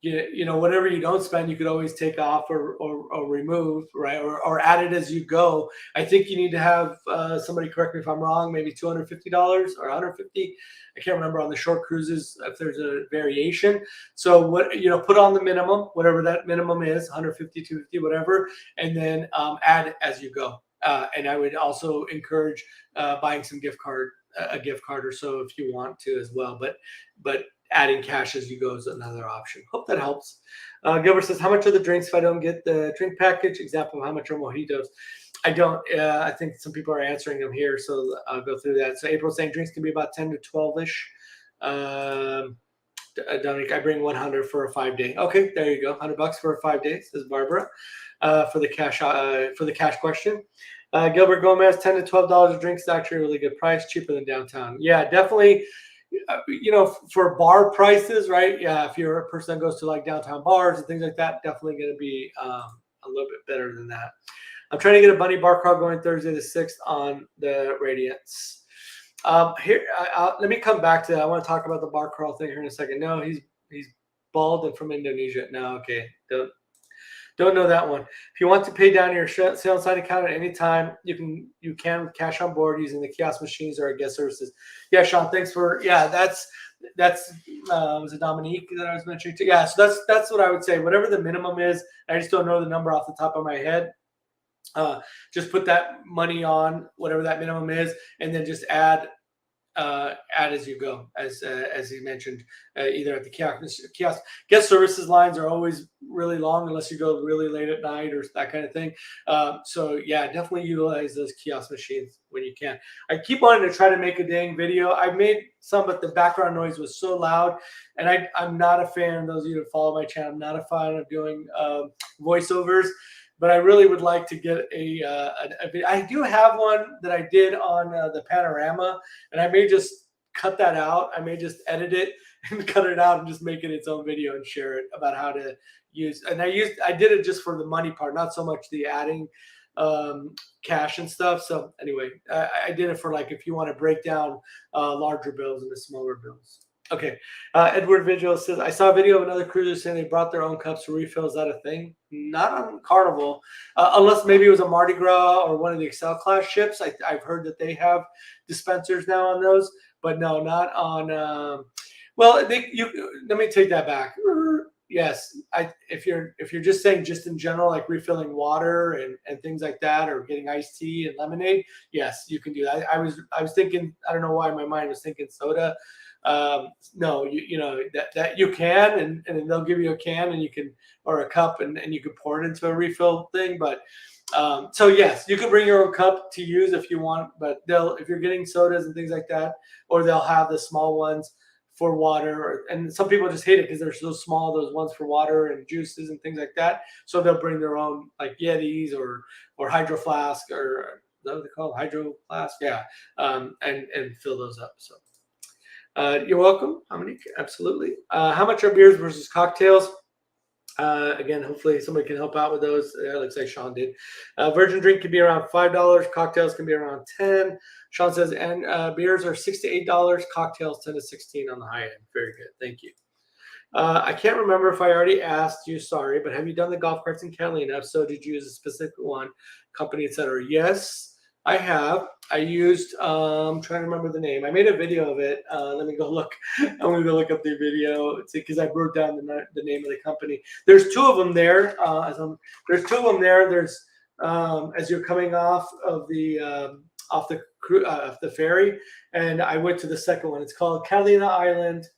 whatever you don't spend, you could always take off or remove, right? Or add it as you go. I think you need to have somebody correct me if I'm wrong, maybe $250 or $150. I can't remember on the short cruises if there's a variation. So put on the minimum, whatever that minimum is, 150, 250, whatever, and then add as you go. And I would also encourage buying some a gift card or so if you want to as well. But adding cash as you go is another option. Hope that helps. Gilbert says, how much are the drinks if I don't get the drink package? Example of how much are mojitos? I don't. I think some people are answering them here, so I'll go through that. So April's saying drinks can be about 10 to 12-ish. Dominic, I bring 100 for a 5-day. Okay, there you go. $100 for a 5 days, says Barbara, for the cash question. Gilbert Gomez, $10 to $12 a drink is actually a really good price, cheaper than downtown. Yeah, definitely. For bar prices, right? Yeah, if you're a person that goes to like downtown bars and things like that, definitely going to be a little bit better than that. I'm trying to get a Bunny bar crawl going Thursday the 6th on the Radiance. Here, let me come back to that. I want to talk about the bar crawl thing here in a second. No, he's bald and from Indonesia. No, okay, don't know that one. If you want to pay down your sales side account at any time, you can cash on board using the kiosk machines or guest services. Yeah, Sean, thanks for that's was it Dominique that I was mentioning too? Yeah, so that's what I would say. Whatever the minimum is, I just don't know the number off the top of my head. Just put that money on whatever that minimum is, and then just add as you go, as he mentioned, either at the kiosk. Guest services lines are always really long unless you go really late at night or that kind of thing. So yeah, definitely utilize those kiosk machines when you can. I keep wanting to try to make a dang video. I made some, but the background noise was so loud, and I'm not a fan. Those of you that follow my channel, I'm not a fan of doing voiceovers. But I really would like to get I do have one that I did on the Panorama, and I may just cut that out. I may just edit it and cut it out and just make it its own video and share it about how to use. And I did it just for the money part, not so much the adding cash and stuff. So anyway, I did it for like if you want to break down larger bills into smaller bills. Okay. Edward Vigil says, I saw a video of another cruiser saying they brought their own cups to refill. Is that a thing? Not on Carnival, unless maybe it was a Mardi Gras or one of the Excel class ships. I've heard that they have dispensers now on those, but no, not on. Let me take that back. Yes, if you're just saying just in general, like refilling water and things like that, or getting iced tea and lemonade, yes, you can do that. I was thinking, I don't know why my mind was thinking soda. No, that you can, and they'll give you a can and you can, or a cup, and you can pour it into a refill thing. But so yes, you can bring your own cup to use if you want, but if you're getting sodas and things like that, or they'll have the small ones for water, and some people just hate it because they're so small, those ones for water and juices and things like that. So they'll bring their own like Yetis or Hydro Flask, or is that what they call it? Hydro Flask, yeah, and fill those up. So. You're welcome, Dominique. Absolutely. How much are beers versus cocktails? Again, hopefully somebody can help out with those. Looks like Sean did. Virgin drink can be around $5. Cocktails can be around $10. Sean says, and beers are $6 to $8. Cocktails $10 to $16 on the high end. Very good. Thank you. I can't remember if I already asked you. Sorry, but have you done the golf carts in Catalina? If so, did you use a specific one, company, etc.? Yes. I have. I used, I'm trying to remember the name. I made a video of it. Let me go look. I'm going to go look up the video because I wrote down the name of the company. There's two of them there. There's two of them there. There's, as you're coming off the ferry, and I went to the second one. It's called Catalina Island.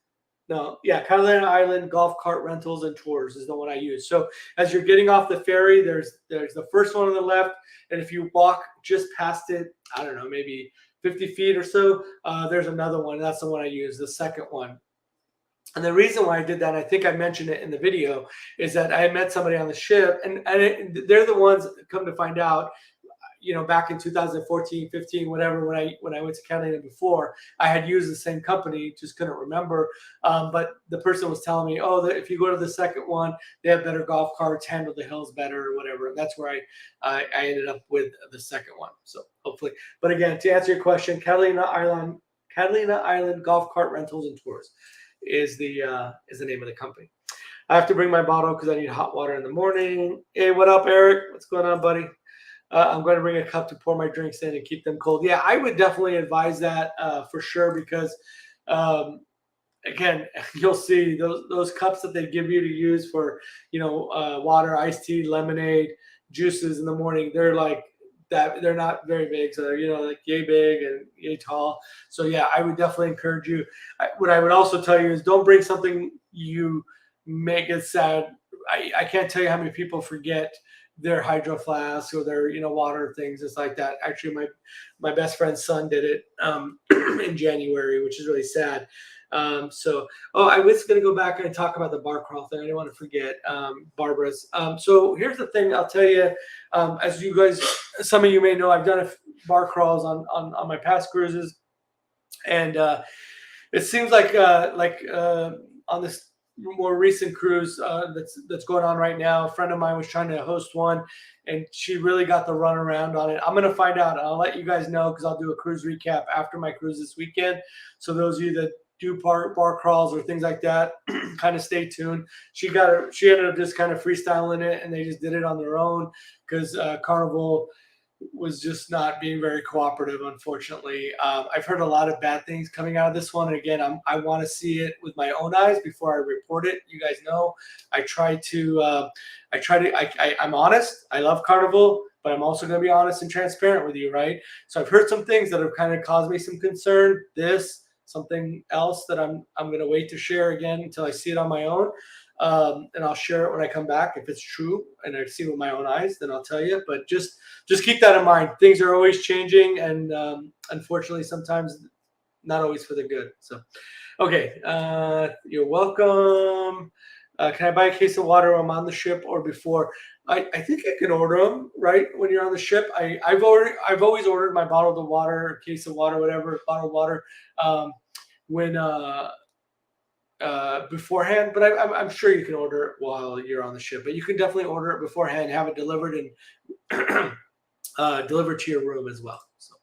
Catalina Island Golf Cart Rentals and Tours is the one I use. So as you're getting off the ferry, there's the first one on the left, and if you walk just past it, I don't know, maybe 50 feet or so, there's another one. That's the one I use, the second one. And the reason why I did that, I think I mentioned it in the video, is that I met somebody on the ship, and they're the ones, come to find out, back in 2014, 15, whatever, when I went to Catalina before, I had used the same company, just couldn't remember. But the person was telling me, that if you go to the second one, they have better golf carts, handle the hills better, or whatever. And that's where I ended up with the second one. So hopefully, but again, to answer your question, Catalina Island Golf Cart Rentals and Tours is the name of the company. I have to bring my bottle because I need hot water in the morning. Hey, what up, Eric? What's going on, buddy? I'm going to bring a cup to pour my drinks in and keep them cold. Yeah, I would definitely advise that for sure, because again, you'll see those cups that they give you to use for water, iced tea, lemonade, juices in the morning. They're like they're not very big, so they're, you know, like yay big and yay tall. So yeah, I would definitely encourage you. What I would also tell you is don't bring something you make it sad. I can't tell you how many people forget their hydro flask or their, you know, water things. It's like that. Actually, my best friend's son did it in January, which is really sad. Oh, I was going to go back and talk about the bar crawl thing. I didn't want to forget Barbara's. So here's the thing. I'll tell you, as you guys, some of you may know, I've done bar crawls on my past cruises, and it seems like on this more recent cruise that's going on right now, a friend of mine was trying to host one, and she really got the run around on it. I'm going to find out. I'll let you guys know because I'll do a cruise recap after my cruise this weekend. So those of you that do bar crawls or things like that, kind of stay tuned. She ended up just kind of freestyling it, and they just did it on their own because Carnival was just not being very cooperative, unfortunately. I've heard a lot of bad things coming out of this one. And again, I want to see it with my own eyes before I report it. You guys know, I'm honest. I love Carnival, but I'm also going to be honest and transparent with you, right? So I've heard some things that have kind of caused me some concern. Something else that I'm going to wait to share again until I see it on my own. And I'll share it when I come back. If it's true and I see it with my own eyes, then I'll tell you. But just keep that in mind. Things are always changing, and unfortunately, sometimes not always for the good. So, okay, you're welcome. Can I buy a case of water when I'm on the ship or before? I think I can order them right when you're on the ship. I've always ordered my bottled water, case of water, whatever, bottled water, when beforehand, but I'm sure you can order it while you're on the ship. But you can definitely order it beforehand, have it delivered, and delivered to your room as well. So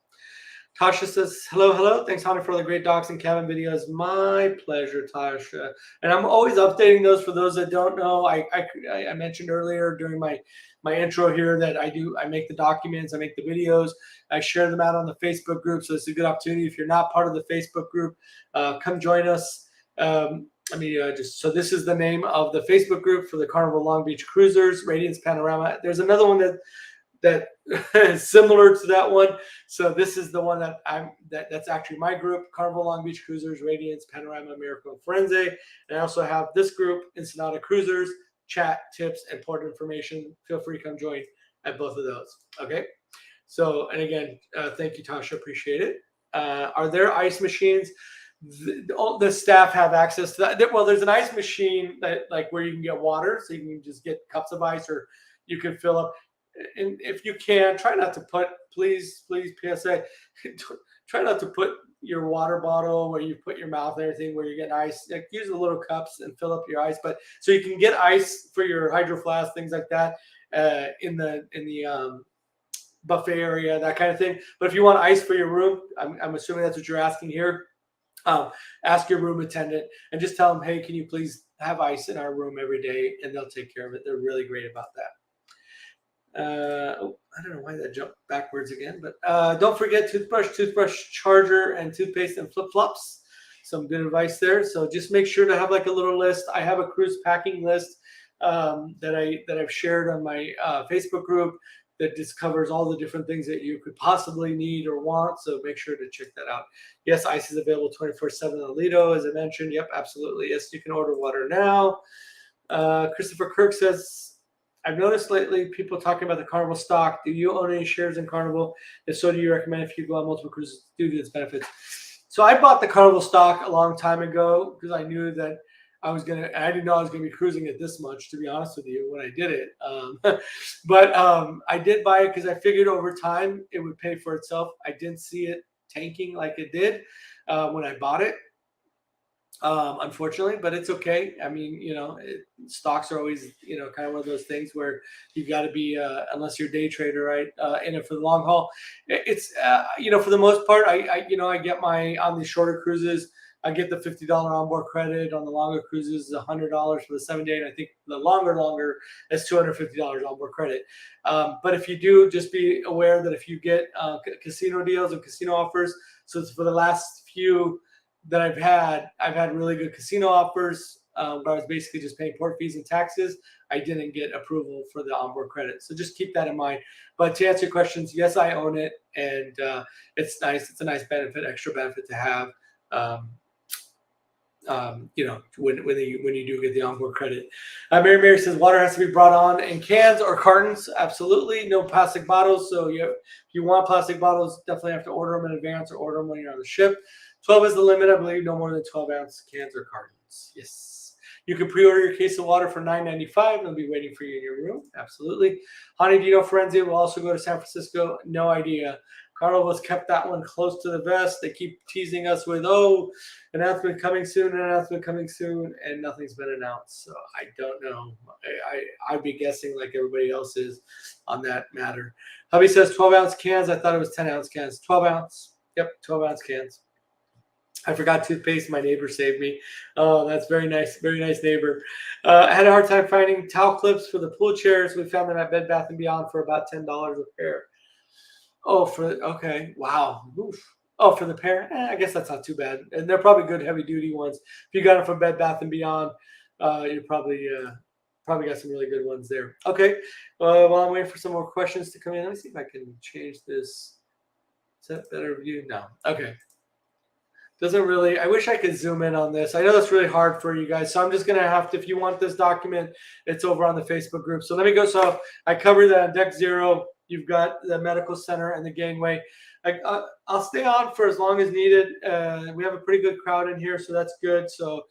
Tasha says, hello. Thanks, Hunter, for the great docs and cabin videos. My pleasure, Tasha. And I'm always updating those for those that don't know. I mentioned earlier during my intro here that I make the documents, I make the videos, I share them out on the Facebook group. So it's a good opportunity. If you're not part of the Facebook group, come join us. So this is the name of the Facebook group for the Carnival Long Beach Cruisers, Radiance Panorama. There's another one that is similar to that one. So this is the one that's actually my group, Carnival Long Beach Cruisers, Radiance Panorama, Miracle, and Firenze. And I also have this group, Ensenada Cruisers, chat, tips, and port information. Feel free to come join at both of those. Okay. So, and again, thank you, Tasha. Appreciate it. Are there ice machines? The staff have access to that. Well, there's an ice machine where you can get water, so you can just get cups of ice, or you can fill up. And if you can, try not to put, please, PSA, try not to put your water bottle where you put your mouth and everything where you're getting ice. Use the little cups and fill up your ice. But so you can get ice for your hydro flask, things like that, in the buffet area, that kind of thing. But if you want ice for your room, I'm assuming that's what you're asking here. Ask your room attendant and just tell them, hey, can you please have ice in our room every day? And they'll take care of it. They're really great about that. I don't know why that jumped backwards again, but don't forget toothbrush, charger, and toothpaste and flip-flops. Some good advice there. So just make sure to have like a little list. I have a cruise packing list that I've shared on my Facebook group that just covers all the different things that you could possibly need or want. So make sure to check that out. Yes, ice is available 24/7 in Lido, as I mentioned. Yep, absolutely. Yes, you can order water now. Christopher Kirk says, I've noticed lately people talking about the Carnival stock. Do you own any shares in Carnival? If so, do you recommend if you go on multiple cruises due to its benefits? So I bought the Carnival stock a long time ago because I knew that I didn't know I was going to be cruising it this much, to be honest with you, when I did it. But I did buy it because I figured over time it would pay for itself. I didn't see it tanking like it did when I bought it, unfortunately, but it's okay. I mean, stocks are always, kind of one of those things where you've got to be, unless you're a day trader, right, in it for the long haul. It's, for the most part, I get on these shorter cruises, I get the $50 onboard credit. On the longer cruises, $100 for the 7 day, and I think the longer is $250 onboard credit. But if you do, just be aware that if you get casino deals and casino offers, so it's for the last few that I've had really good casino offers where I was basically just paying port fees and taxes. I didn't get approval for the onboard credit. So just keep that in mind. But to answer your questions, yes, I own it, and it's nice. It's a nice benefit, extra benefit to have. When you do get the onboard credit. Mary says water has to be brought on in cans or cartons. Absolutely, no plastic bottles. So if you want plastic bottles, definitely have to order them in advance or order them when you're on the ship. 12 is the limit, I believe. No more than 12-ounce cans or cartons. Yes. You can pre-order your case of water for $9.95. It'll be waiting for you in your room. Absolutely. Honey, do you know Firenze will also go to San Francisco? No idea. Carnival has kept that one close to the vest. They keep teasing us with, announcement coming soon, and nothing's been announced. So I don't know. I'd be guessing like everybody else is on that matter. Hubby says 12-ounce cans. I thought it was 10-ounce cans. 12-ounce. Yep, 12-ounce cans. I forgot toothpaste. My neighbor saved me. Oh, that's very nice. Very nice neighbor. I had a hard time finding towel clips for the pool chairs. We found them at Bed Bath & Beyond for about $10 a pair. Okay. Wow. Oof. Oh, for the pair? I guess that's not too bad. And they're probably good heavy-duty ones. If you got them from Bed Bath & Beyond, you probably got some really good ones there. Okay. While I'm waiting for some more questions to come in, let me see if I can change this. Is that better view? No. Okay. Doesn't really, I wish I could zoom in on this. I know that's really hard for you guys. So I'm just going to have to, if you want this document, it's over on the Facebook group. So let me go. So I covered that on deck 0. You've got the medical center and the gangway. I'll stay on for as long as needed. We have a pretty good crowd in here, so that's good. So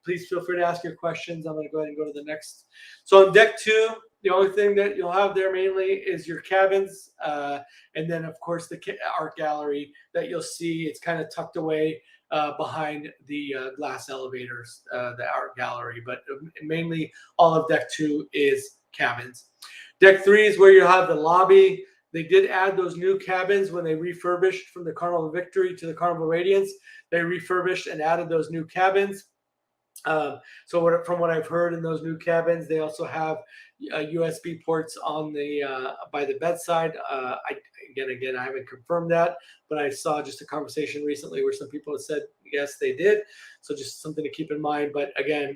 please feel free to ask your questions. I'm going to go ahead and go to the next. So on deck 2, the only thing that you'll have there mainly is your cabins, and then of course the art gallery that you'll see. It's kind of tucked away behind the glass elevators, the art gallery. But mainly all of deck 2 is cabins. Deck 3 is where you have the lobby. They did add those new cabins when they refurbished from the Carnival Victory to the Carnival Radiance. They refurbished and added those new cabins. From what I've heard in those new cabins, they also have USB ports on the by the bedside. Again, I haven't confirmed that, but I saw just a conversation recently where some people have said yes, they did. So just something to keep in mind. But again,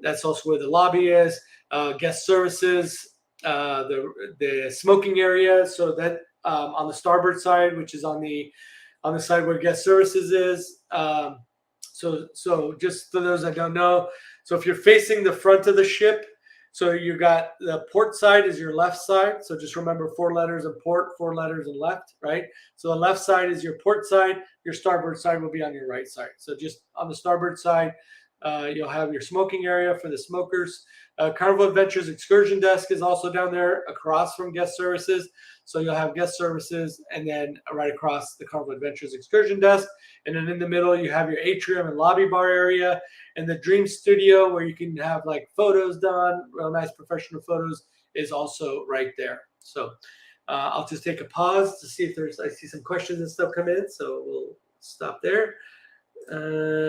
that's also where the lobby is. Guest services. The smoking area, so that on the starboard side, which is on the side where guest services is. So just for those that don't know, so if you're facing the front of the ship, so you got the port side is your left side. So just remember 4 letters in port, 4 letters in left, right? So the left side is your port side. Your starboard side will be on your right side. So just on the starboard side, you'll have your smoking area for the smokers. Carnival Adventures excursion desk is also down there across from guest services. So you'll have guest services and then right across the Carnival Adventures excursion desk. And then in the middle, you have your atrium and lobby bar area and the Dream Studio where you can have like photos done. Real nice professional photos is also right there. So I'll just take a pause to see if I see some questions and stuff come in. So we'll stop there.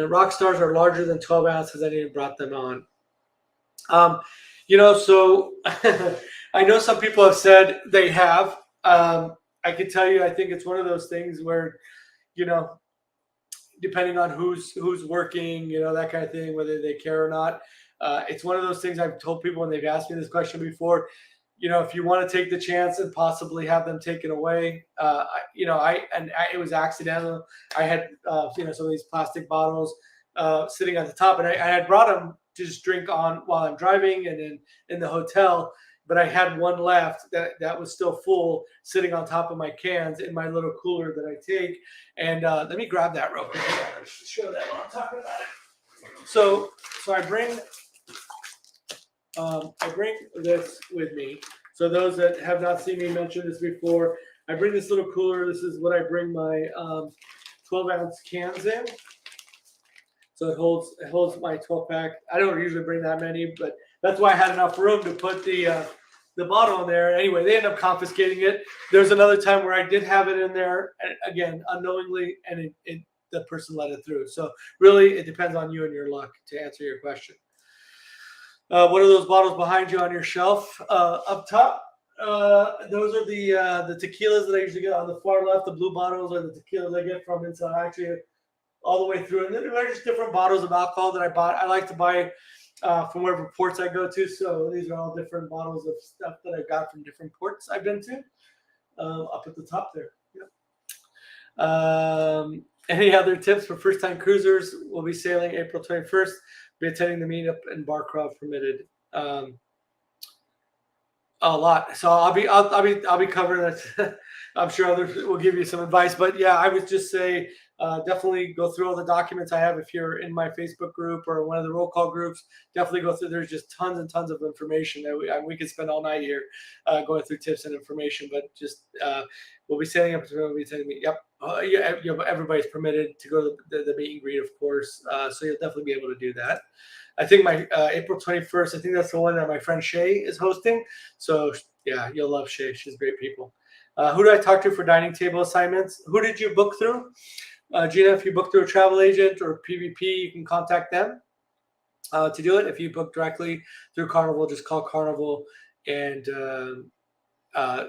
Rock stars are larger than 12 ounces. I didn't brought them on. So I know some people have said they have. I can tell you, I think it's one of those things where, depending on who's working, that kind of thing, whether they care or not. It's one of those things I've told people when they've asked me this question before. If you want to take the chance and possibly have them taken away, it was accidental. I had, some of these plastic bottles sitting at the top, and I had brought them to just drink on while I'm driving and in the hotel. But I had one left that was still full, sitting on top of my cans in my little cooler that I take. And let me grab that real quick. Show that while I'm talking about it. So I bring this with me. So those that have not seen me mention this before, I bring this little cooler. This is what I bring my 12-ounce cans in. So it holds my 12-pack. I don't usually bring that many, but that's why I had enough room to put the bottle in there. Anyway, they ended up confiscating it. There's another time where I did have it in there, again, unknowingly, and the person let it through. So really, it depends on you and your luck to answer your question. What are those bottles behind you on your shelf? Up top, those are the tequilas that I usually get on the far left. The blue bottles are the tequilas I get from inside, actually, all the way through. And then there are just different bottles of alcohol that I bought. I like to buy from whatever ports I go to. So these are all different bottles of stuff that I got from different ports I've been to. Up at the top there. Yep. Any other tips for first-time cruisers? We'll be sailing April 21st. Be attending the meetup and bar crawl permitted. A lot. So I'll be covering that. I'm sure others will give you some advice, but yeah, I would just say definitely go through all the documents I have. If you're in my Facebook group or one of the roll call groups, definitely go through. There's just tons and tons of information that we could spend all night here going through tips and information. But just we'll be setting up. We'll be telling me, yep, everybody's permitted to go to the meet and greet, of course. So you'll definitely be able to do that. I think my April 21st, I think that's the one that my friend Shay is hosting. So yeah, you'll love Shay. She's great people. Who do I talk to for dining table assignments? Who did you book through? Gina, if you book through a travel agent or PVP, you can contact them to do it. If you book directly through Carnival, just call Carnival. And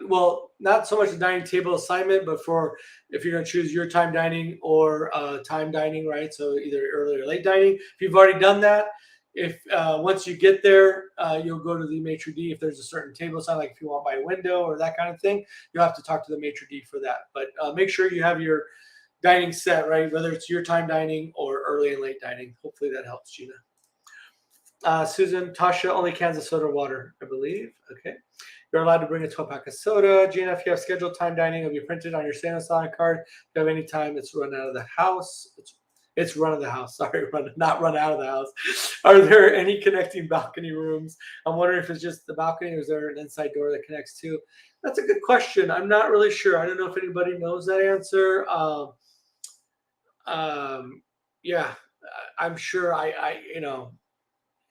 well, not so much a dining table assignment, but for if you're going to choose your time dining or time dining, right? So either early or late dining. If you've already done that, if once you get there, you'll go to the maitre d'. If there's a certain table sign, like if you want by window or that kind of thing, you'll have to talk to the maitre d' for that. But make sure you have your dining set, right? Whether it's your time dining or early and late dining. Hopefully that helps, Gina. Susan, Tasha, only cans of soda water, I believe. Okay. You're allowed to bring a 12-pack of soda. Gina, if you have scheduled time dining, it'll be printed on your Samsung card. If you have any time, it's run out of the house. It's run of the house. Sorry, not run out of the house. Are there any connecting balcony rooms? I'm wondering if it's just the balcony or is there an inside door that connects to? That's a good question. I'm not really sure. I don't know if anybody knows that answer. Yeah, I'm sure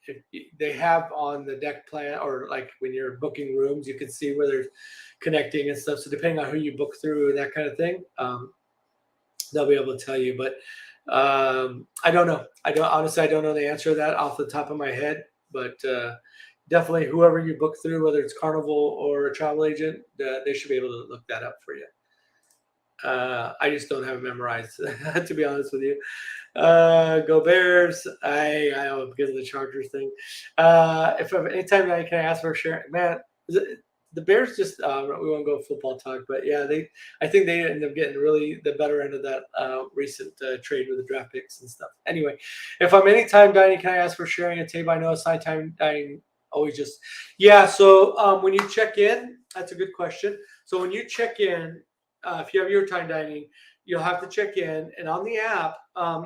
if they have on the deck plan or like when you're booking rooms, you can see where there's connecting and stuff. So depending on who you book through and that kind of thing, they'll be able to tell you. But I don't know. I don't know the answer to that off the top of my head, but definitely whoever you book through, whether it's Carnival or a travel agent, they should be able to look that up for you. I just don't have it memorized, to be honest with you. Go Bears. I know because of the Chargers thing. If anytime I can ask for sharing, man, the Bears just we won't go football talk, but yeah, I think they ended up getting really the better end of that recent trade with the draft picks and stuff. Anyway, if I'm anytime dining, can I ask for sharing a table? I know assigned time dining always just So when you check in, that's a good question. So when you check in, if you have your time dining, you'll have to check in, and on the app,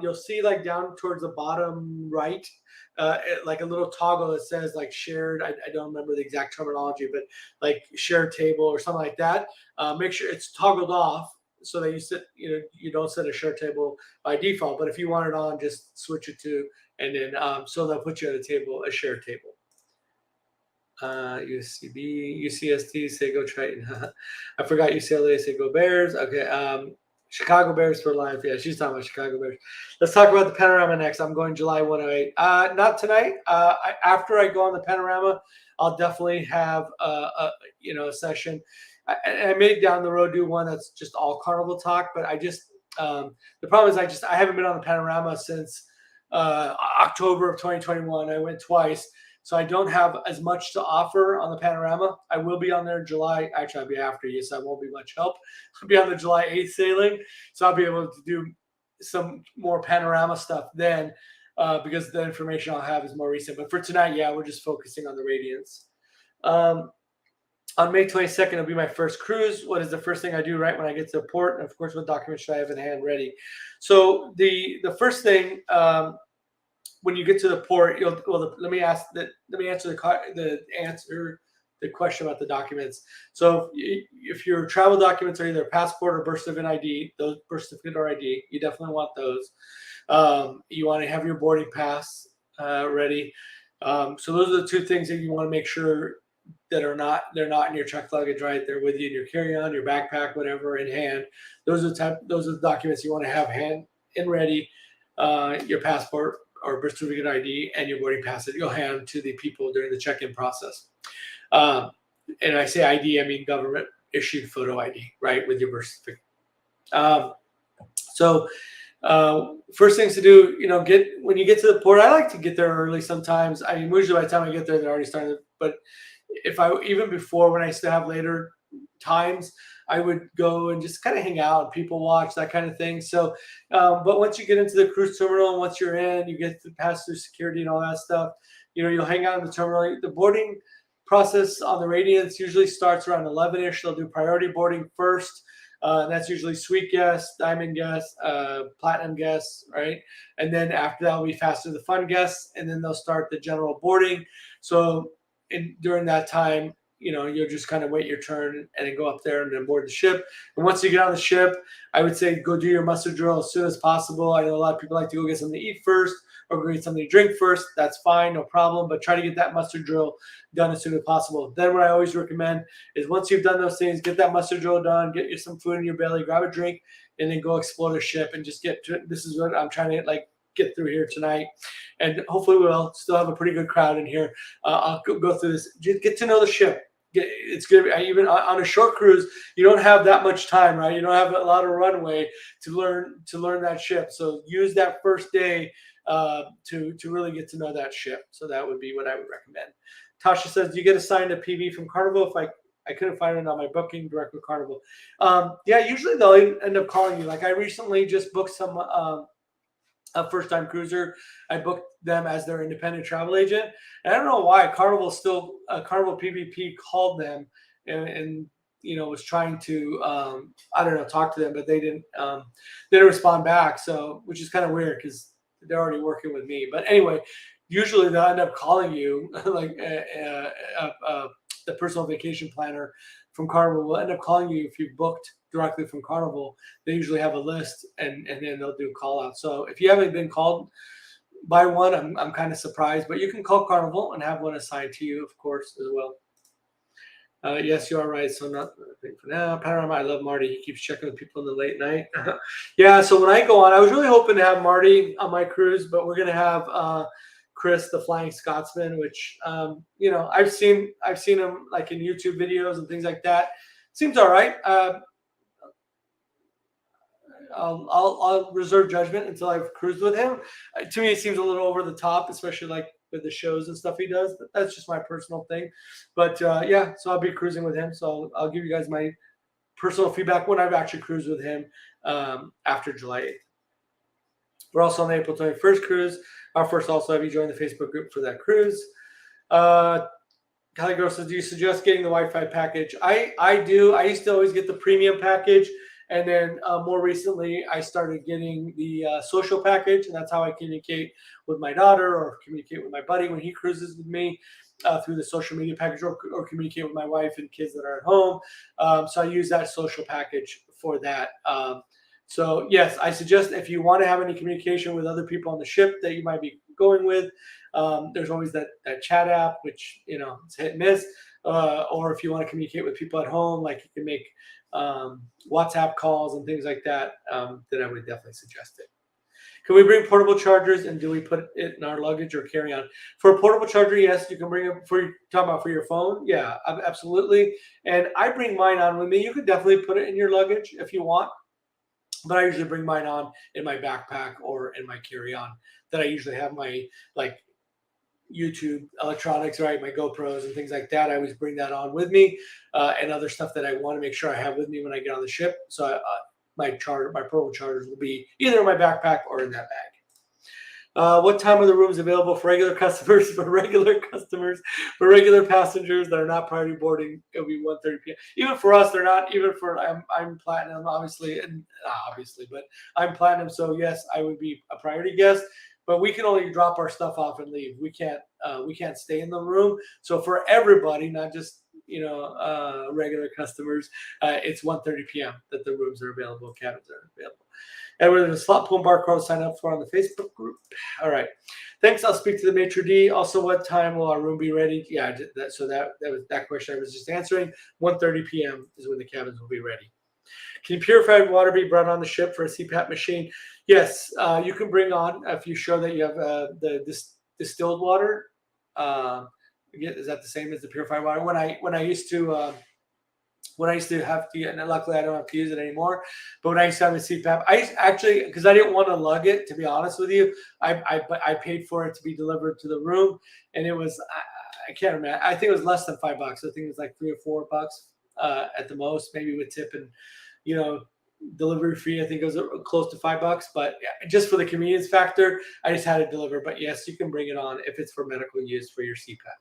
you'll see like down towards the bottom right, like a little toggle that says like shared. I don't remember the exact terminology, but like shared table or something like that. Make sure it's toggled off so that you don't set a shared table by default. But if you want it on, just switch it to, and then so they'll put you at a shared table. UCB, UCST, say go Triton. I forgot UCLA, say go Bears. Okay. Chicago Bears for life. Yeah, she's talking about Chicago Bears. Let's talk about the Panorama next. I'm going July 108. Not tonight. After I go on the Panorama, I'll definitely have a session. I may down the road do one that's just all Carnival talk, but the problem is I haven't been on the Panorama since October of 2021. I went twice. So I don't have as much to offer on the Panorama. I will be on there in July. Actually, I'll be after you, so I won't be much help. I'll be on the July 8th sailing. So I'll be able to do some more Panorama stuff then because the information I'll have is more recent. But for tonight, yeah, we're just focusing on the Radiance. On May 22nd, it'll be my first cruise. What is the first thing I do right when I get to the port? And of course, what documents should I have in hand ready? So the first thing, when you get to the port, let me answer the question about the documents. So if your travel documents are either passport or birth certificate ID, you definitely want those. You want to have your boarding pass ready. So those are the two things that you want to make sure that they're not in your checked luggage, right? They're with you in your carry-on, your backpack, whatever, in hand. Those are the documents you want to have hand and ready. Your passport or birth certificate ID and your boarding pass that you'll hand to the people during the check-in process. And I say ID, I mean government issued photo ID, right, with your birth certificate. So First things to do, when you get to the port, I like to get there early sometimes. I mean, usually by the time I get there, they're already starting. But if I, even before, when I used to have later times, I would go and just kind of hang out, people watch, that kind of thing. So, but once you get into the cruise terminal, and once you're in, you get to pass through security and all that stuff. You'll hang out in the terminal. The boarding process on the Radiance usually starts around 11ish. They'll do priority boarding first. That's usually suite guests, diamond guests, platinum guests, right? And then after that will be faster the fun guests, and then they'll start the general boarding. So during that time, you'll just kind of wait your turn and then go up there and then board the ship. And once you get on the ship, I would say go do your muster drill as soon as possible. I know a lot of people like to go get something to eat first or go get something to drink first. That's fine, no problem. But try to get that muster drill done as soon as possible. Then what I always recommend is once you've done those things, get that muster drill done, get you some food in your belly, grab a drink, and then go explore the ship and just this is what I'm trying to get through here tonight. And hopefully we'll still have a pretty good crowd in here. I'll go through this. Get to know the ship. It's going to be, even on a short cruise, you don't have that much time, right? You don't have a lot of runway to learn that ship. So use that first day to really get to know that ship. So that would be what I would recommend. Tasha says, do you get assigned a PB from Carnival? If I couldn't find it on my booking direct with Carnival. Yeah, usually they'll end up calling you. Like I recently just booked some a first-time cruiser. I booked them as their independent travel agent. And I don't know why Carnival PVP called them and was trying to I don't know, talk to them, but they didn't respond back. So which is kind of weird because they're already working with me. But anyway, usually they'll end up calling you like the personal vacation planner from Carnival will end up calling you if you've booked directly from Carnival. They usually have a list and then they'll do call out. So if you haven't been called by one, I'm kind of surprised, but you can call Carnival and have one assigned to you, of course, as well. Yes, you are right. So not for now. Panorama, I love Marty. He keeps checking with people in the late night. Yeah, so when I go on, I was really hoping to have Marty on my cruise, but we're gonna have Chris, the Flying Scotsman, which I've seen him like in YouTube videos and things like that. Seems all right. I'll reserve judgment until I've cruised with him. To me, it seems a little over the top, especially like with the shows and stuff he does. But that's just my personal thing. But yeah, so I'll be cruising with him. So I'll give you guys my personal feedback when I've actually cruised with him after July 8th. We're also on the April 21st cruise. Our first also have you join the Facebook group for that cruise. Caligro says, do you suggest getting the Wi-Fi package? I do. I used to always get the premium package. And then more recently, I started getting the social package. And that's how I communicate with my daughter or communicate with my buddy when he cruises with me through the social media package or communicate with my wife and kids that are at home. So I use that social package for that. So yes, I suggest if you want to have any communication with other people on the ship that you might be going with, there's always that chat app, which, it's hit and miss. Or if you want to communicate with people at home, like you can make WhatsApp calls and things like that, then I would definitely suggest it. Can we bring portable chargers and do we put it in our luggage or carry on? For a portable charger, yes, you can bring it talking about for your phone. Yeah, absolutely. And I bring mine on with me. You could definitely put it in your luggage if you want. But I usually bring mine on in my backpack or in my carry-on that I usually have my YouTube electronics, right? My GoPros and things like that. I always bring that on with me and other stuff that I want to make sure I have with me when I get on the ship. So my portable chargers will be either in my backpack or in that bag. What time are the rooms available for regular customers? For regular passengers that are not priority boarding, it'll be 1:30 p.m. Even for us, they're not. Even for I'm platinum, obviously, but I'm platinum. So yes, I would be a priority guest. But we can only drop our stuff off and leave. We can't stay in the room. So for everybody, not just regular customers, it's 1:30 p.m. that the rooms are available, cabins are available. And we're in the slot pool barcode sign up for on the Facebook group. All right. Thanks. I'll speak to the maitre d'. Also, what time will our room be ready? Yeah, that was that question I was just answering. 1:30 p.m. is when the cabins will be ready. Can purified water be brought on the ship for a CPAP machine? Yes, you can bring on if you show that you have the distilled water. Is that the same as the purified water? When I used to when I used to have to, and luckily I don't have to use it anymore. But when I used to have a CPAP, I actually, because I didn't want to lug it, to be honest with you, I paid for it to be delivered to the room, and it was I can't remember. I think it was less than $5. I think it was like $3 or $4 at the most, maybe with tip and delivery fee. I think it was close to $5. But just for the convenience factor, I just had it delivered. But yes, you can bring it on if it's for medical use for your CPAP.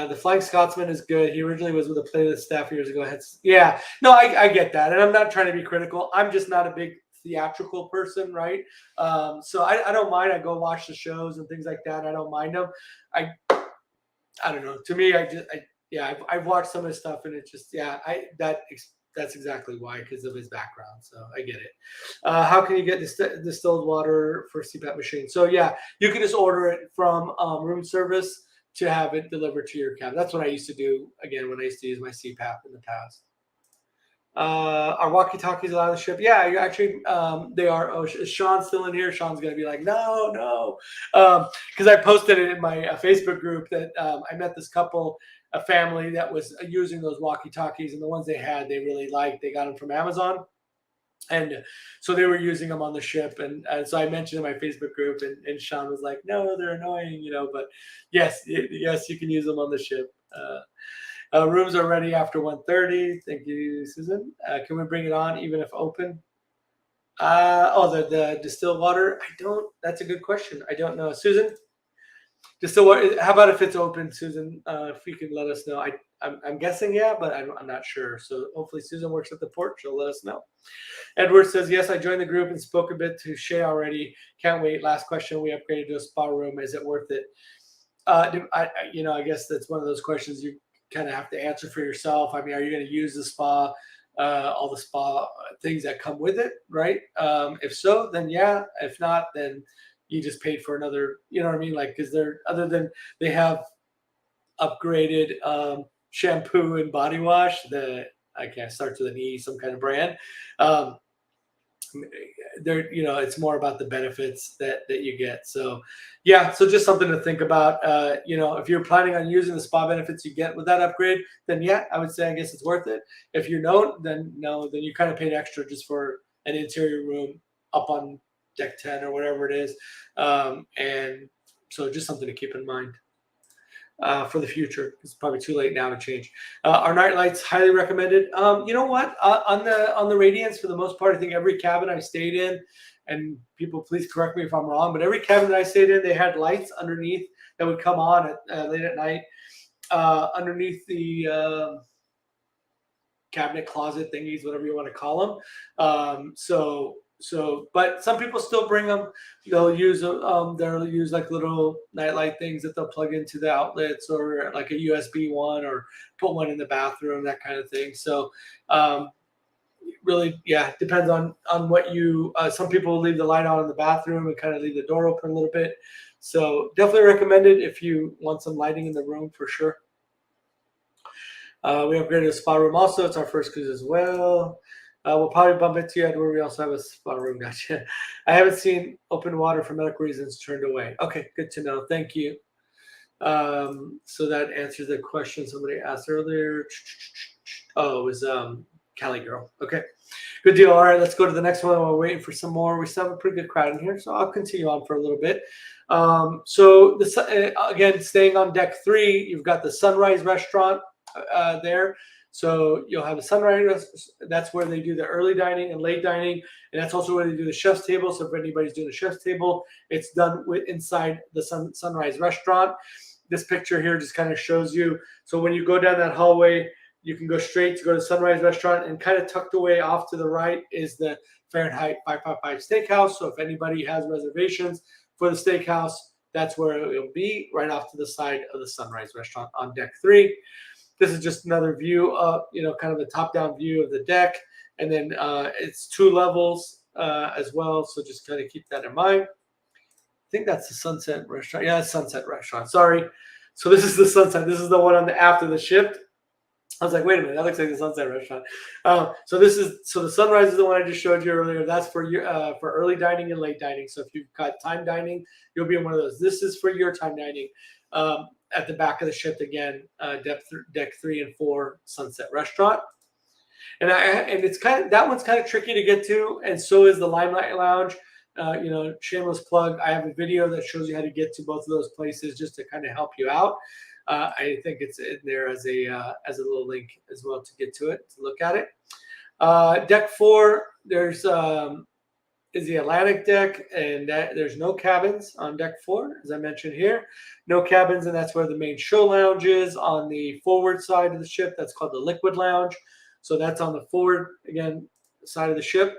The Flying Scotsman is good. He originally was with a playlist staff years ago. Yeah, no, I get that. And I'm not trying to be critical. I'm just not a big theatrical person, right? So I don't mind. I go watch the shows and things like that. I don't mind them. I don't know. To me, I've watched some of his stuff, and it just, that's exactly why, because of his background. So I get it. How can you get distilled water for CPAP machine? So yeah, you can just order it from room service to have it delivered to your cabin. That's what I used to do, again, when I used to use my CPAP in the past. Are walkie-talkies allowed on the ship? Yeah, actually, they are. Oh, is Sean still in here? Sean's going to be like, no. Because I posted it in my Facebook group that I met this couple, a family that was using those walkie-talkies, and the ones they had, they really liked. They got them from Amazon. And so they were using them on the ship. And so I mentioned in my Facebook group, and Sean was like, no, they're annoying, but yes, you can use them on the ship. Rooms are ready after 1:30. Thank you, Susan. Can we bring it on even if open? The distilled water. That's a good question. I don't know. Susan, distilled water. How about if it's open, Susan? If you can let us know. I'm guessing, yeah, but I'm not sure. So hopefully Susan works at the port. She'll let us know. Edward says, yes, I joined the group and spoke a bit to Shay already. Can't wait. Last question. We upgraded to a spa room. Is it worth it? I guess that's one of those questions you kind of have to answer for yourself. I mean, are you going to use the spa, all the spa things that come with it, right? If so, then yeah. If not, then you just paid for another, you know what I mean? Like, because they have upgraded shampoo and body wash that I can't start with an E, some kind of brand. It's more about the benefits that you get. So yeah, so just something to think about. If you're planning on using the spa benefits you get with that upgrade, then yeah, I would say, I guess it's worth it. If you don't, then no, then you kind of paid extra just for an interior room up on deck 10 or whatever it is. And so just something to keep in mind for the future. It's probably too late now to change. Our night lights, highly recommended. You know what? On the Radiance, for the most part, I think every cabin I stayed in, and people please correct me if I'm wrong, but every cabin that I stayed in, they had lights underneath that would come on late at night underneath the cabinet, closet thingies, whatever you want to call them. But some people still bring them. They'll use like little nightlight things that they'll plug into the outlets, or like a USB one, or put one in the bathroom, that kind of thing. So really, yeah, depends on what you. Some people leave the light on in the bathroom and kind of leave the door open a little bit. So definitely recommended if you want some lighting in the room, for sure. We upgraded a spa room also. It's our first cruise as well. We'll probably bump into you, Edward. We also have a spa room. Gotcha. I haven't seen open water for medical reasons turned away. Okay, good to know. Thank you. So that answers the question somebody asked earlier. Oh, it was Cali Girl. Okay, good deal. All right, let's go to the next one. We're waiting for some more. We still have a pretty good crowd in here, so I'll continue on for a little bit. So again, staying on deck 3, you've got the Sunrise Restaurant there. So you'll have a Sunrise. That's where they do the early dining and late dining, and that's also where they do the chef's table. So if anybody's doing the chef's table, it's done inside the Sunrise Restaurant. This picture here just kind of shows you. So when you go down that hallway, you can go straight to go to Sunrise Restaurant, and kind of tucked away off to the right is the Fahrenheit 555 Steakhouse. So if anybody has reservations for the steakhouse, that's where it will be, right off to the side of the Sunrise Restaurant on deck 3. This is just another view of, kind of a top-down view of the deck. And then it's 2 levels as well. So just kind of keep that in mind. I think that's the Sunset Restaurant. Yeah, it's Sunset Restaurant. Sorry. So this is the Sunset. This is the one after the shift. I was like, wait a minute, that looks like the Sunset Restaurant. So the Sunrise is the one I just showed you earlier. That's for early dining and late dining. So if you've got time dining, you'll be in one of those. This is for your time dining. at the back of the ship again, deck 3 and 4 Sunset Restaurant. And it's that one's kind of tricky to get to, and so is the Limelight Lounge. Shameless plug. I have a video that shows you how to get to both of those places just to kind of help you out. I think it's in there as a little link as well to get to it, to look at it. Deck 4, there's is the Atlantic deck, and there's no cabins on deck 4, as I mentioned here. No cabins, and that's where the main show lounge is on the forward side of the ship. That's called the Liquid Lounge. So that's on the forward, again, side of the ship.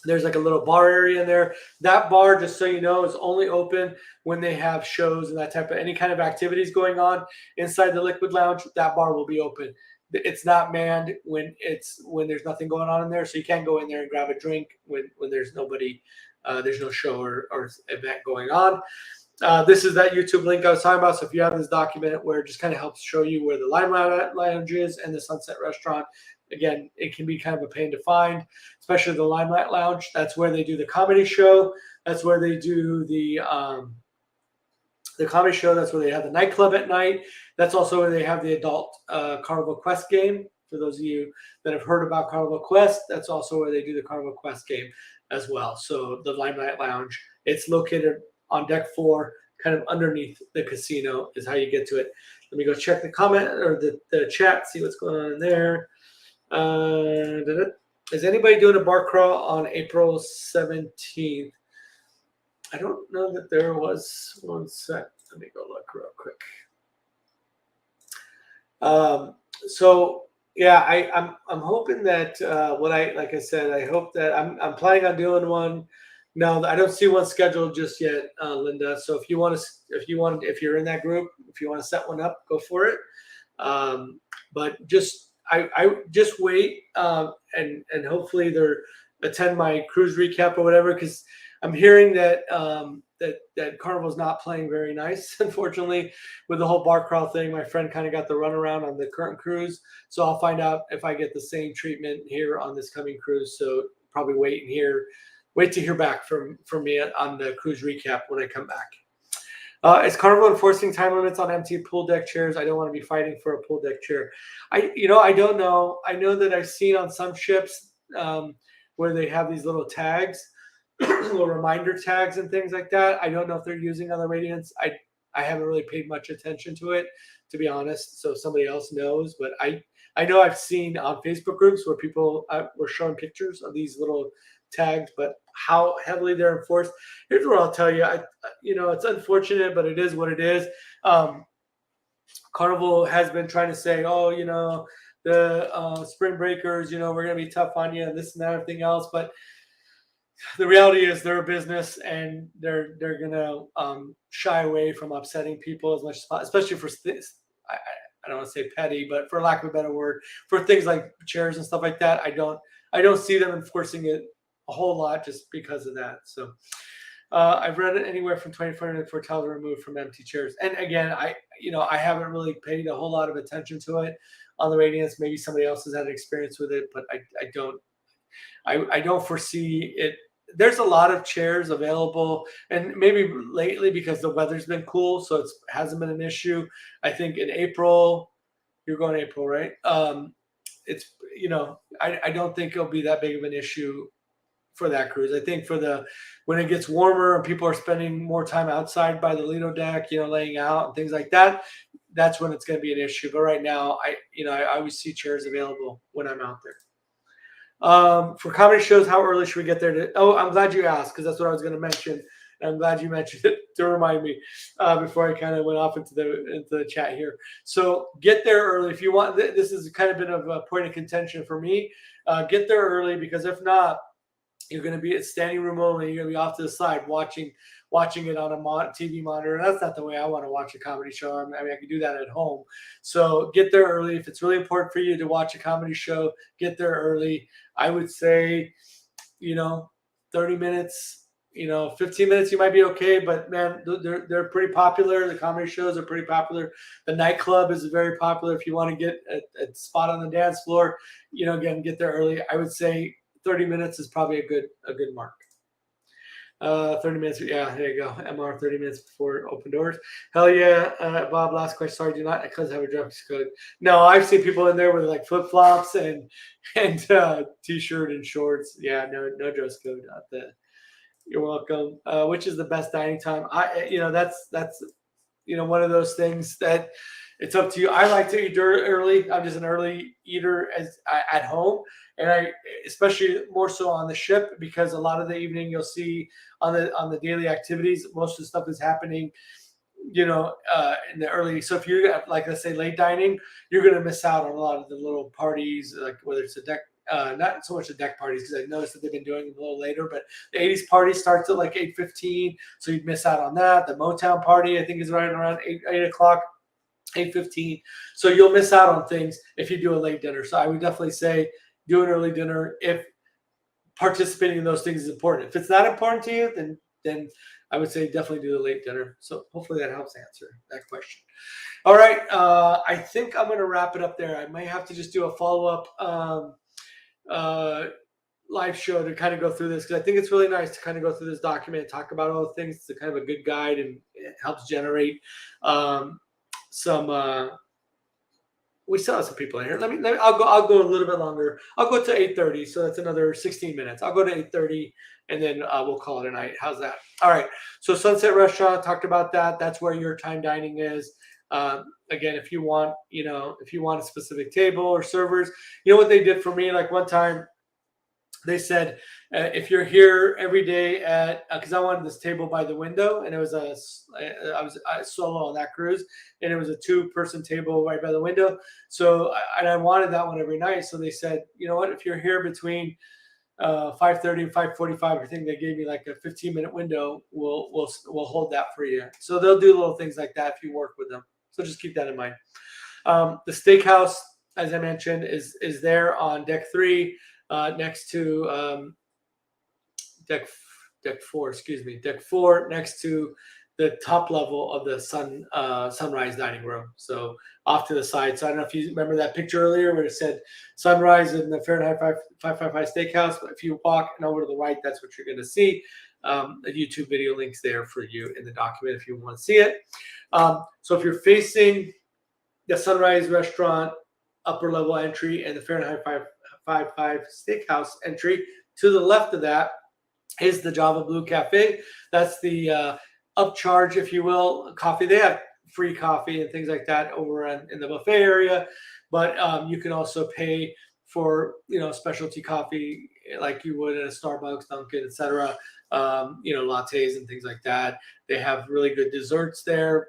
There's like a little bar area in there. That bar, just so you know, is only open when they have shows and that type of any kind of activities going on inside the Liquid Lounge. That bar will be open. It's not manned when there's nothing going on in there, so you can't go in there and grab a drink when there's nobody, there's no show or event going on. This is that YouTube link I was talking about. So if you have this document where it just kind of helps show you where the Limelight Lounge is and the Sunset Restaurant. Again, it can be kind of a pain to find, especially the Limelight Lounge. That's where they do the comedy show. That's where they do the comedy show. That's where they have the nightclub at night. That's also where they have the adult Carnival Quest game. For those of you that have heard about Carnival Quest, that's also where they do the Carnival Quest game as well. So the Limelight Lounge, it's located on deck 4, kind of underneath the casino is how you get to it. Let me go check the comment or the chat, see what's going on in there. Is anybody doing a bar crawl on April 17th? I don't know that there was. One sec. Let me go look real quick. So yeah, I'm hoping that like I said, I hope that I'm planning on doing one. No, I don't see one scheduled just yet, Linda. So if you're in that group, if you want to set one up, go for it. But I just wait and hopefully they'll attend my cruise recap or whatever, because I'm hearing that that Carnival's not playing very nice, unfortunately, with the whole bar crawl thing. My friend kind of got the runaround on the current cruise, so I'll find out if I get the same treatment here on this coming cruise. So probably wait to hear back from me on the cruise recap when I come back. Is Carnival enforcing time limits on empty pool deck chairs? I don't want to be fighting for a pool deck chair. I don't know. I know that I've seen on some ships where they have these little tags, little reminder tags and things like that. I don't know if they're using on the Radiance. I haven't really paid much attention to it, to be honest. So if somebody else knows, but I know I've seen on Facebook groups where people were showing pictures of these little tagged, but how heavily they're enforced, here's what I'll tell you. It's unfortunate, but it is what it is. Carnival has been trying to say, the spring breakers, we're going to be tough on you and this and that, everything else. But the reality is they're a business and they're going to shy away from upsetting people as much as possible, especially for this. I don't want to say petty, but for lack of a better word, for things like chairs and stuff like that, I don't see them enforcing it a whole lot just because of that. So I've read it anywhere from 24 minutes for towels removed from empty chairs. And again, I haven't really paid a whole lot of attention to it on the Radiance. Maybe somebody else has had experience with it, but I don't foresee it. There's a lot of chairs available, and maybe lately because the weather's been cool, so it hasn't been an issue. I think in April, you're going April, right? It's I don't think it'll be that big of an issue for that cruise. I think when it gets warmer and people are spending more time outside by the Lido deck, laying out and things like that, that's when it's going to be an issue. But right now, I always see chairs available when I'm out there. For comedy shows, how early should we get there? I'm glad you asked, because that's what I was going to mention. I'm glad you mentioned it to remind me before I kind of went off into the chat here. So get there early if you want. This has kind of been a point of contention for me. Get there early, because if not, you're going to be at standing room only. You're going to be off to the side watching it on a TV monitor. And that's not the way I want to watch a comedy show. I can do that at home. So get there early. If it's really important for you to watch a comedy show, get there early. I would say, 30 minutes, 15 minutes, you might be okay. But man, they're pretty popular. The comedy shows are pretty popular. The nightclub is very popular. If you want to get a spot on the dance floor, again, get there early. I would say 30 minutes is probably a good mark. 30 minutes. Yeah, there you go. MR 30 minutes before open doors. Hell yeah. Bob, last question. Sorry, do not because I have a dress code. No, I've seen people in there with like flip flops and t-shirt and shorts. Yeah, no dress code out there. You're welcome. Which is the best dining time? That's one of those things that it's up to you. I like to eat early. I'm just an early eater at home, and I especially more so on the ship because a lot of the evening you'll see on the daily activities, most of the stuff is happening, in the early. So if you're like, let's say, late dining, you're going to miss out on a lot of the little parties, like whether it's a deck. Not so much the deck parties because I noticed that they've been doing them a little later, but the 80s party starts at like 8:15, so you'd miss out on that. The Motown party, I think, is right around 8 o'clock, 8:15. So you'll miss out on things if you do a late dinner. So I would definitely say do an early dinner if participating in those things is important. If it's not important to you, then I would say definitely do the late dinner. So hopefully that helps answer that question. All right, I think I'm going to wrap it up there. I may have to just do a follow-up live show to kind of go through this because I think it's really nice to kind of go through this document and talk about all the things. It's kind of a good guide and it helps generate some. We still have some people in here. I'll go a little bit longer. I'll go to 8:30, so that's another 16 minutes. I'll go to 8:30 and then we'll call it a night. How's that? All right. So Sunset Restaurant, talked about that. That's where your time dining is. Again, if you want a specific table or servers, what they did for me, like one time they said, if you're here every day because I wanted this table by the window, and it was I was solo on that cruise, and it was a 2-person table right by the window. So, and I wanted that one every night. So they said, you know what, if you're here between 5:30 and 5:45, I think they gave me like a 15-minute window. We'll hold that for you. So they'll do little things like that if you work with them. So just keep that in mind. The steakhouse, as I mentioned, is there on deck 3, next to deck 4. Excuse me, deck 4, next to the top level of the sunrise dining room. So off to the side. So I don't know if you remember that picture earlier where it said sunrise in the Fahrenheit 555 steakhouse. But if you walk and over to the right, that's what you're going to see. A YouTube video links there for you in the document if you want to see it. So if you're facing the Sunrise Restaurant upper level entry and the Fahrenheit 555 steakhouse entry, to the left of that is the Java Blue Cafe. That's the upcharge, if you will, coffee. They have free coffee and things like that over in the buffet area, but you can also pay for specialty coffee like you would at a Starbucks, Dunkin', etc. Lattes and things like that. They have really good desserts there.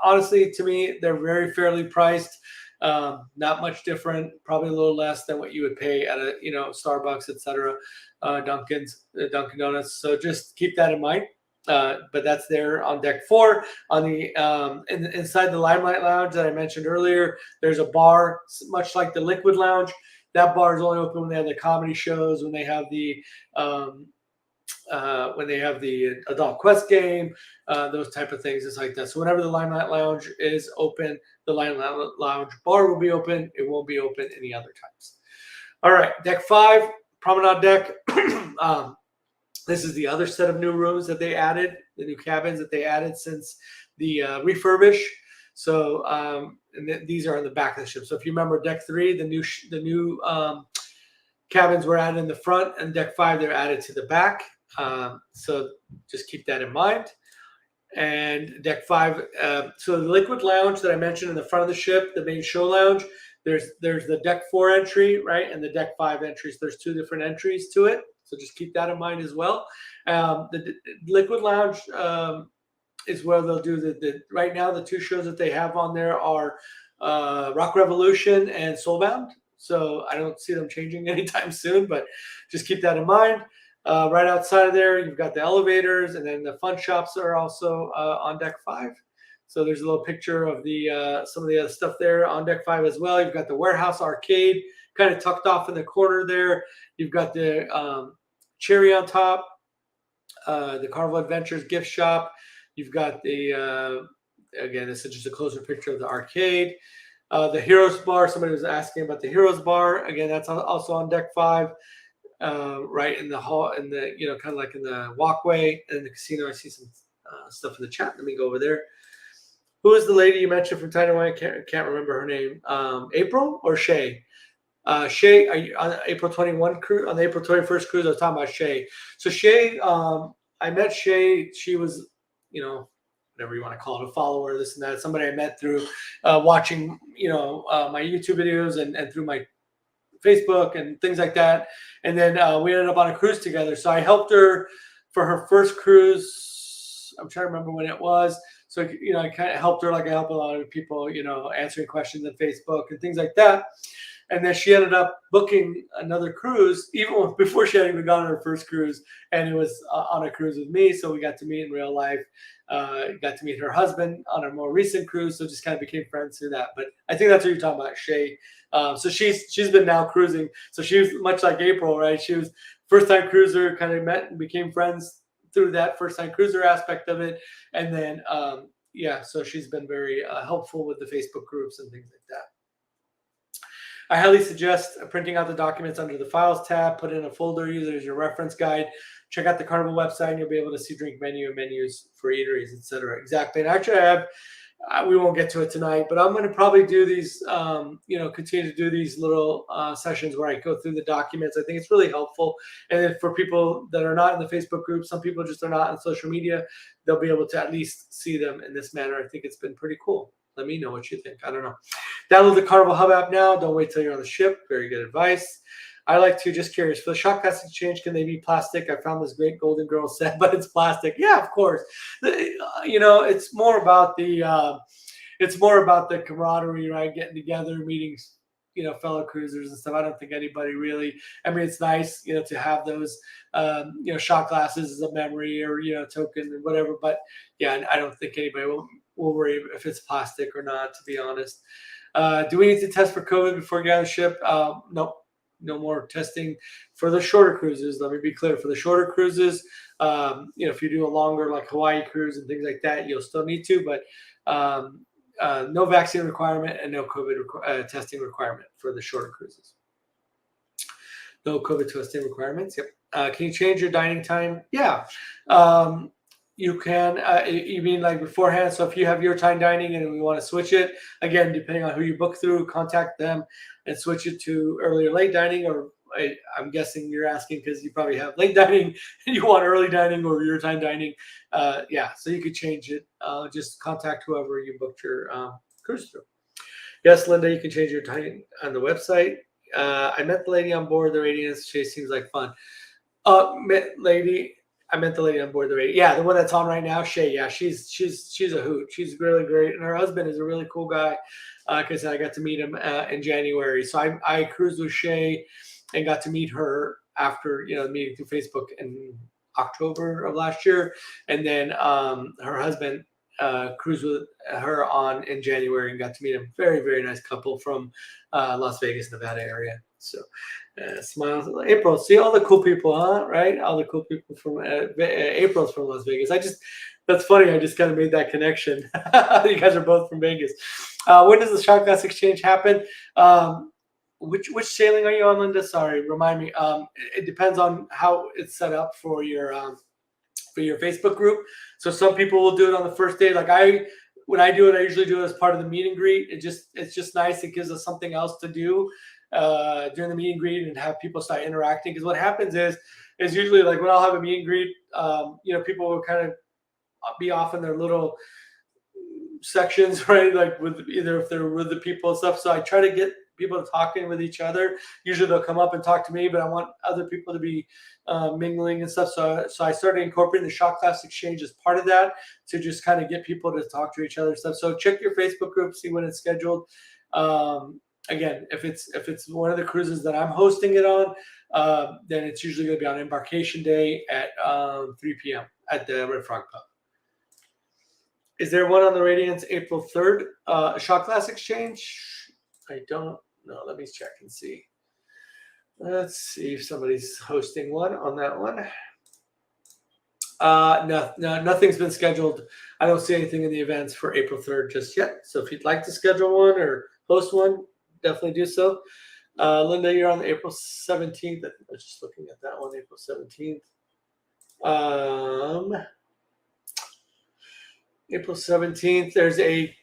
Honestly, to me, they're very fairly priced. Not much different, probably a little less than what you would pay at a Starbucks, etc. Dunkin' Donuts. So just keep that in mind. But that's there on deck 4. On the inside the Limelight Lounge that I mentioned earlier, there's a bar much like the Liquid Lounge. That bar is only open when they have the comedy shows, when they have the Adult Quest game, those type of things. It's like that. So whenever the Limelight Lounge is open, the Limelight Lounge bar will be open. It won't be open any other times. All right, deck 5, promenade deck. This is the other set of new rooms that they added, the new cabins that they added since the refurbish. So these are in the back of the ship. So if you remember deck 3, the new cabins were added in the front, and deck 5 they're added to the back. So just keep that in mind. And deck 5, so the Liquid Lounge that I mentioned in the front of the ship, the main show lounge, there's the deck 4 entry, right, and the deck 5 entries. There's 2 different entries to it, so just keep that in mind as well. The Liquid Lounge is where they'll do the right now the 2 shows that they have on there are Rock Revolution and Soulbound. So I don't see them changing anytime soon, but just keep that in mind. Right outside of there, you've got the elevators, and then the fun shops are also on deck 5. So there's a little picture of the some of the other stuff there on deck 5 as well. You've got the warehouse arcade kind of tucked off in the corner there. You've got the cherry on top, the Carnival Adventures gift shop. You've got the again, this is just a closer picture of the arcade. The Heroes Bar. Somebody was asking about the Heroes Bar. Again, that's also on deck 5. right in the hall, in the, kind of like in the walkway. And in the casino, I see some stuff in the chat. Let me go over there. Who is the lady you mentioned from Taiwan? I can't remember her name. April or Shay? Shay, are you on April 21 cruise? On the April 21st cruise, I was talking about Shay. So Shay, I met Shay. She was, whatever you want to call it, a follower, this and that. Somebody I met through watching, my YouTube videos and through my Facebook and things like that. And then we ended up on a cruise together. So I helped her for her first cruise. I'm trying to remember when it was. So, I kind of helped her like I help a lot of people, answering questions on Facebook and things like that. And then she ended up booking another cruise even before she had even gone on her first cruise. And it was on a cruise with me. So we got to meet in real life. Got to meet her husband on a more recent cruise. So just kind of became friends through that. But I think that's what you're talking about, Shay. So she's been now cruising. So she was much like April, right? She was first-time cruiser, kind of met and became friends through that first-time cruiser aspect of it. And then, so she's been very helpful with the Facebook groups and things like that. I highly suggest printing out the documents under the Files tab, put in a folder, use it as your reference guide. Check out the Carnival website, and you'll be able to see drink menu and menus for eateries, etc. Exactly. And actually, I have, we won't get to it tonight, but I'm going to probably do these, continue to do these little sessions where I go through the documents. I think it's really helpful. And then for people that are not in the Facebook group, some people just are not on social media, they'll be able to at least see them in this manner. I think it's been pretty cool. Let me know what you think. I don't know. Download the Carnival Hub app now. Don't wait till you're on the ship. Very good advice. I like to, just curious, for the shot glass exchange, can they be plastic? I found this great Golden Girl set, but it's plastic. Yeah, of course. It's more about the camaraderie, right? Getting together, meeting, fellow cruisers and stuff. I don't think anybody really, it's nice, to have those, shot glasses as a memory or, token or whatever. But yeah, I don't think anybody will worry if it's plastic or not, to be honest. Do we need to test for COVID before getting on the ship? Nope. No more testing for the shorter cruises. Let me be clear. For the shorter cruises, if you do a longer like Hawaii cruise and things like that, you'll still need to, but no vaccine requirement and no COVID testing requirement for the shorter cruises. No COVID testing requirements. Yep. Can you change your dining time? Yeah. You can, you mean like beforehand? So if you have your time dining and we want to switch it, again, depending on who you book through, contact them and switch it to early or late dining. Or I'm guessing you're asking because you probably have late dining and you want early dining or your time dining. So you could change it. Just contact whoever you booked your cruise through. Yes, Linda, you can change your time on the website. I met the lady on board the Radiance. She seems like fun. I meant the lady on board the Radiance. Yeah, the one that's on right now, Shay. Yeah, she's a hoot. She's really great, and her husband is a really cool guy. Like I said, I got to meet him in January. So I cruised with Shay and got to meet her after meeting through Facebook in October of last year, and then her husband cruised with her in January and got to meet him. Very, very nice couple from Las Vegas, Nevada area. So smiles. April, see all the cool people, huh? Right? All the cool people from April's from Las Vegas. That's funny. I just kind of made that connection. You guys are both from Vegas. When does the shot glass exchange happen? Which sailing are you on, Linda? Sorry, remind me. It depends on how it's set up for your Facebook group. So some people will do it on the first day. Like when I do it, I usually do it as part of the meet and greet. It's just nice. It gives us something else to do during the meet and greet and have people start interacting. Because what happens is usually like when I'll have a meet and greet, people will kind of be off in their little sections, right? Like either if they're with the people and stuff. So I try to get people talking with each other. Usually they'll come up and talk to me, but I want other people to be mingling and stuff. So I started incorporating the shot glass exchange as part of that to just kind of get people to talk to each other and stuff. So check your Facebook group, see when it's scheduled. Again, if it's one of the cruises that I'm hosting it on, then it's usually going to be on embarkation day at 3 p.m. at the Red Frog Pub. Is there one on the Radiance April 3rd? Shot glass exchange? I don't know. Let me check and see. Let's see if somebody's hosting one on that one. No, nothing's been scheduled. I don't see anything in the events for April 3rd just yet. So if you'd like to schedule one or host one, definitely do so. Linda, you're on April 17th. I think I was just looking at that one, April 17th. April 17th, there's a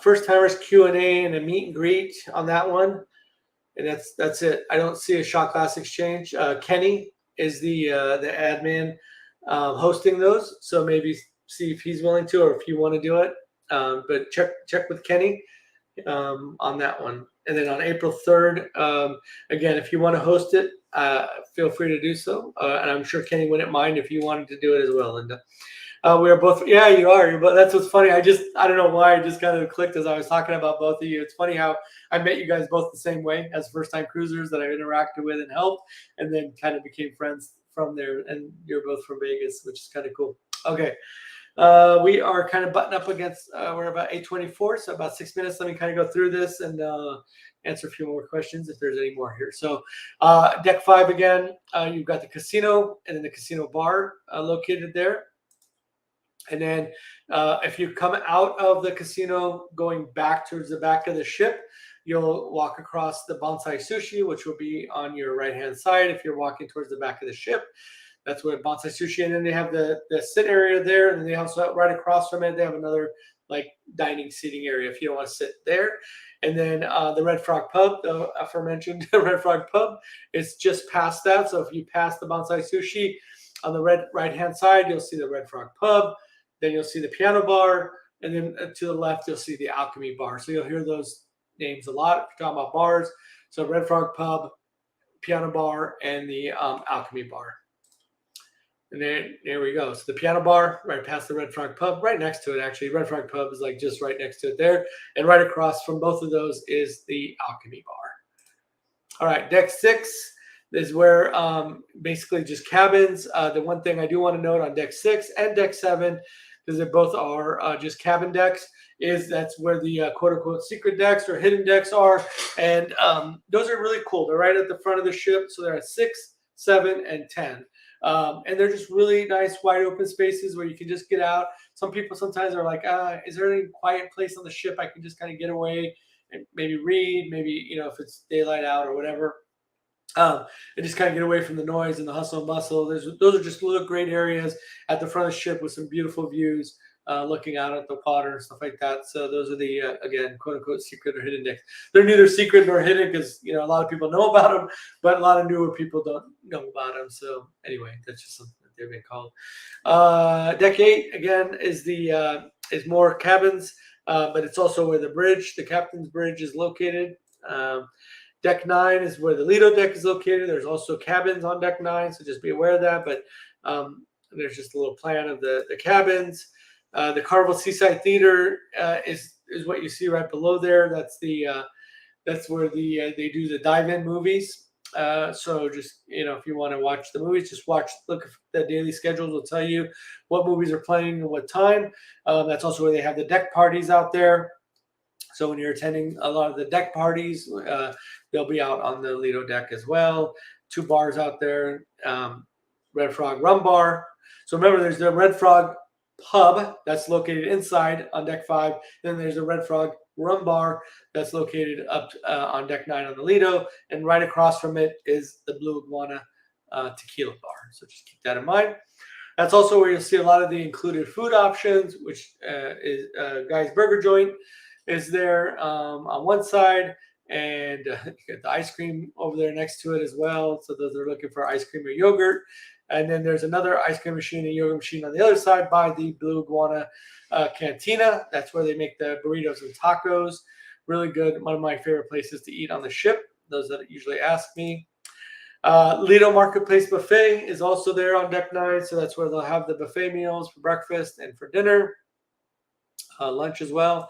first timers Q&A and a meet and greet on that one. And that's it. I don't see a shot class exchange. Kenny is the admin hosting those. So maybe see if he's willing to, or if you want to do it. But check with Kenny on that one. And then on April 3rd, again, if you want to host it, feel free to do so. And I'm sure Kenny wouldn't mind if you wanted to do it as well, Linda. We are both, yeah, you are. But that's what's funny. I don't know why I just kind of clicked as I was talking about both of you. It's funny how I met you guys both the same way as first-time cruisers that I interacted with and helped, and then kind of became friends from there. And you're both from Vegas, which is kind of cool. Okay. We are kind of butting up against, we're about 8:24, so about 6 minutes. Let me kind of go through this and answer a few more questions if there's any more here. So deck 5 again, you've got the casino and then the casino bar located there. And then if you come out of the casino going back towards the back of the ship, you'll walk across the bonsai sushi, which will be on your right-hand side if you're walking towards the back of the ship. That's where bonsai sushi, and then they have the sit area there, and then they also right across from it, they have another like dining seating area if you don't want to sit there. And then the Red Frog Pub, the aforementioned Red Frog Pub, is just past that. So if you pass the bonsai sushi on the right-hand side, you'll see the Red Frog Pub. Then you'll see the piano bar, and then to the left, you'll see the Alchemy Bar. So you'll hear those names a lot if you're talking about bars. So Red Frog Pub, piano bar, and the Alchemy Bar. And then there we go. So the piano bar, right past the Red Frog Pub, right next to it, actually. Red Frog Pub is like just right next to it there. And right across from both of those is the Alchemy Bar. All right, deck 6 is where basically just cabins. The one thing I do want to note on deck 6 and deck 7, because they both are just cabin decks, is that's where the quote-unquote secret decks or hidden decks are. And those are really cool. They're right at the front of the ship. So they're at 6, 7, and 10. And they're just really nice wide open spaces where you can just get out. Some people sometimes are like, is there any quiet place on the ship I can just kind of get away and maybe read, maybe, if it's daylight out or whatever. And just kind of get away from the noise and the hustle and bustle. Those are just little great areas at the front of the ship with some beautiful views, looking out at the water and stuff like that. So those are the, again, quote unquote, secret or hidden decks. They're neither secret nor hidden because, a lot of people know about them, but a lot of newer people don't know about them. So anyway, that's just something that they've been called. Deck 8, again, is is more cabins, but it's also where the captain's bridge is located. Deck 9 is where the Lido deck is located. There's also cabins on deck 9, so just be aware of that. But there's just a little plan of the cabins. The Carnival Seaside Theater is what you see right below there. That's where they do the dive-in movies. So just if you want to watch the movies, just look at the daily schedules. Will tell you what movies are playing and what time. That's also where they have the deck parties out there. So when you're attending a lot of the deck parties, they'll be out on the Lido deck as well. 2 bars out there, Red Frog Rum Bar. So remember, there's the Red Frog Pub that's located inside on deck 5. Then there's the Red Frog Rum Bar that's located up on deck 9 on the Lido. And right across from it is the Blue Iguana Tequila Bar. So just keep that in mind. That's also where you'll see a lot of the included food options, which is Guy's Burger Joint is there on one side, and you got the ice cream over there next to it as well. So those are looking for ice cream or yogurt. And then there's another ice cream machine and yogurt machine on the other side by the Blue Iguana Cantina. That's where they make the burritos and tacos. Really good. One of my favorite places to eat on the ship. Those that usually ask me. Lido Marketplace Buffet is also there on deck 9. So that's where they'll have the buffet meals for breakfast and for dinner, lunch as well.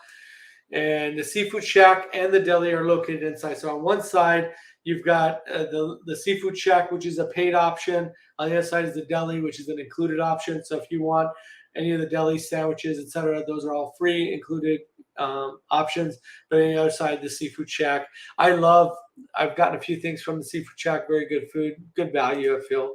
And the Seafood Shack and the deli are located inside. So on one side, you've got the Seafood Shack, which is a paid option. On the other side is the deli, which is an included option. So if you want any of the deli sandwiches, etc., those are all free, included options. But on the other side, the Seafood Shack. I've gotten a few things from the Seafood Shack. Very good food, good value, I feel.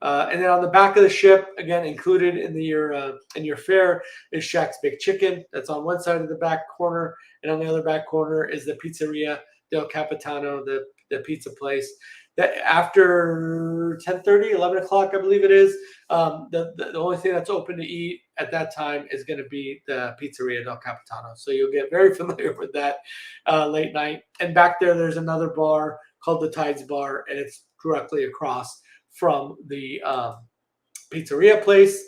And then on the back of the ship, again, included in your fare is Shack's Big Chicken. That's on one side of the back corner, and on the other back corner is the Pizzeria del Capitano, the the pizza place. That after 10:30, 11 o'clock, I believe it is, the only thing that's open to eat at that time is going to be the Pizzeria del Capitano. So you'll get very familiar with that late night. And back there's another bar called the Tides Bar, and it's directly across from the pizzeria place.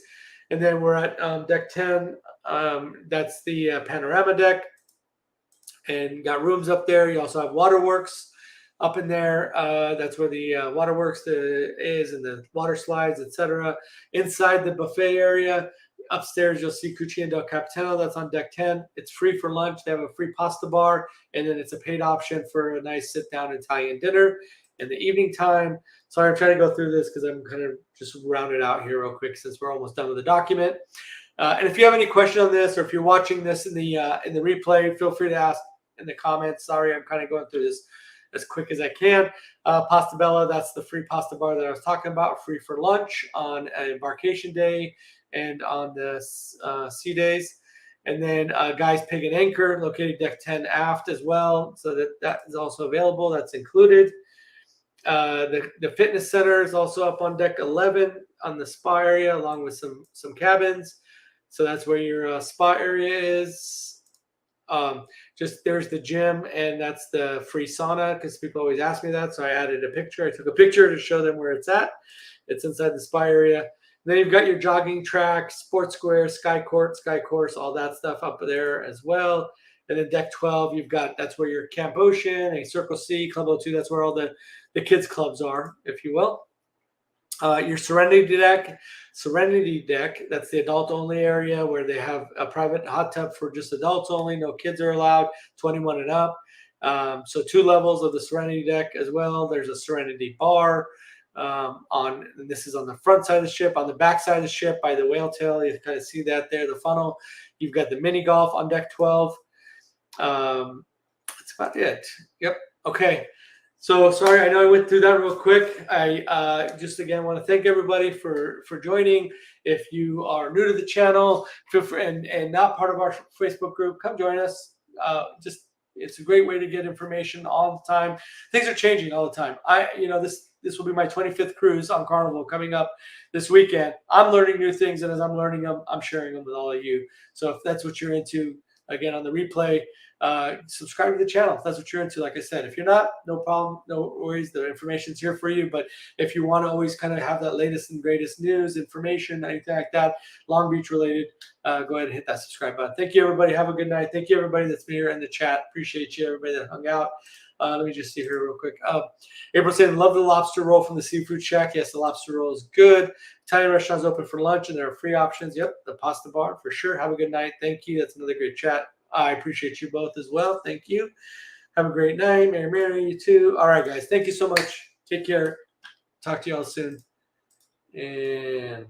And then we're at deck 10. That's the Panorama deck, and got rooms up there. You also have Waterworks up in there. That's where the Waterworks is, and the water slides, etc. Inside the buffet area, upstairs you'll see Cucina del Capitano. That's on deck 10. It's free for lunch. They have a free pasta bar, and then it's a paid option for a nice sit-down Italian dinner in the evening time. Sorry, I'm trying to go through this because I'm kind of just rounded out here real quick since we're almost done with the document. And if you have any question on this, or if you're watching this in the replay, feel free to ask in the comments. Sorry, I'm kind of going through this as quick as I can. Pasta Bella, that's the free pasta bar that I was talking about, free for lunch on embarkation day and on the sea days. And then Guy's Pig and Anchor, located deck 10 aft as well. So that is also available. That's included. The fitness center is also up on deck 11 on the spa area, along with some cabins. So that's where your spa area is. Just there's the gym, and that's the free sauna, because people always ask me that. So I added a picture. I took a picture to show them where it's at. It's inside the spa area. And then you've got your jogging track, sports square, sky course, all that stuff up there as well. And then deck 12, that's where your Camp Ocean, a Circle C, Club O2, that's where all the kids clubs are, if you will. Your Serenity deck, that's the adult only area where they have a private hot tub for just adults only. No kids are allowed, 21 and up. So 2 levels of the Serenity deck as well. There's a Serenity bar and this is on the front side of the ship. On the back side of the ship by the whale tail, you kind of see that there, the funnel. You've got the mini golf on deck 12. That's about it. Yep. Okay. So sorry, I know I went through that real quick. I just again want to thank everybody for joining. If you are new to the channel and not part of our Facebook group, come join us. It's a great way to get information all the time. Things are changing all the time. This will be my 25th cruise on Carnival coming up this weekend. I'm learning new things, and as I'm learning them, I'm sharing them with all of you. So if that's what you're into, again on the replay, subscribe to the channel if that's what you're into. Like I said, if you're not, no problem, no worries, the information's here for you. But if you want to always kind of have that latest and greatest news, information, anything like that, Long Beach related, go ahead and hit that subscribe button. Thank you, everybody. Have a good night. Thank you, everybody that's been here in the chat. Appreciate you, everybody that hung out. Let me just see here real quick. April saying, love the lobster roll from the Seafood Shack. Yes, the lobster roll is good. Italian restaurants open for lunch, and there are free options. Yep, the pasta bar for sure. Have a good night. Thank you. That's another great chat. I appreciate you both as well. Thank you. Have a great night. Mary, you too. All right, guys. Thank you so much. Take care. Talk to you all soon. And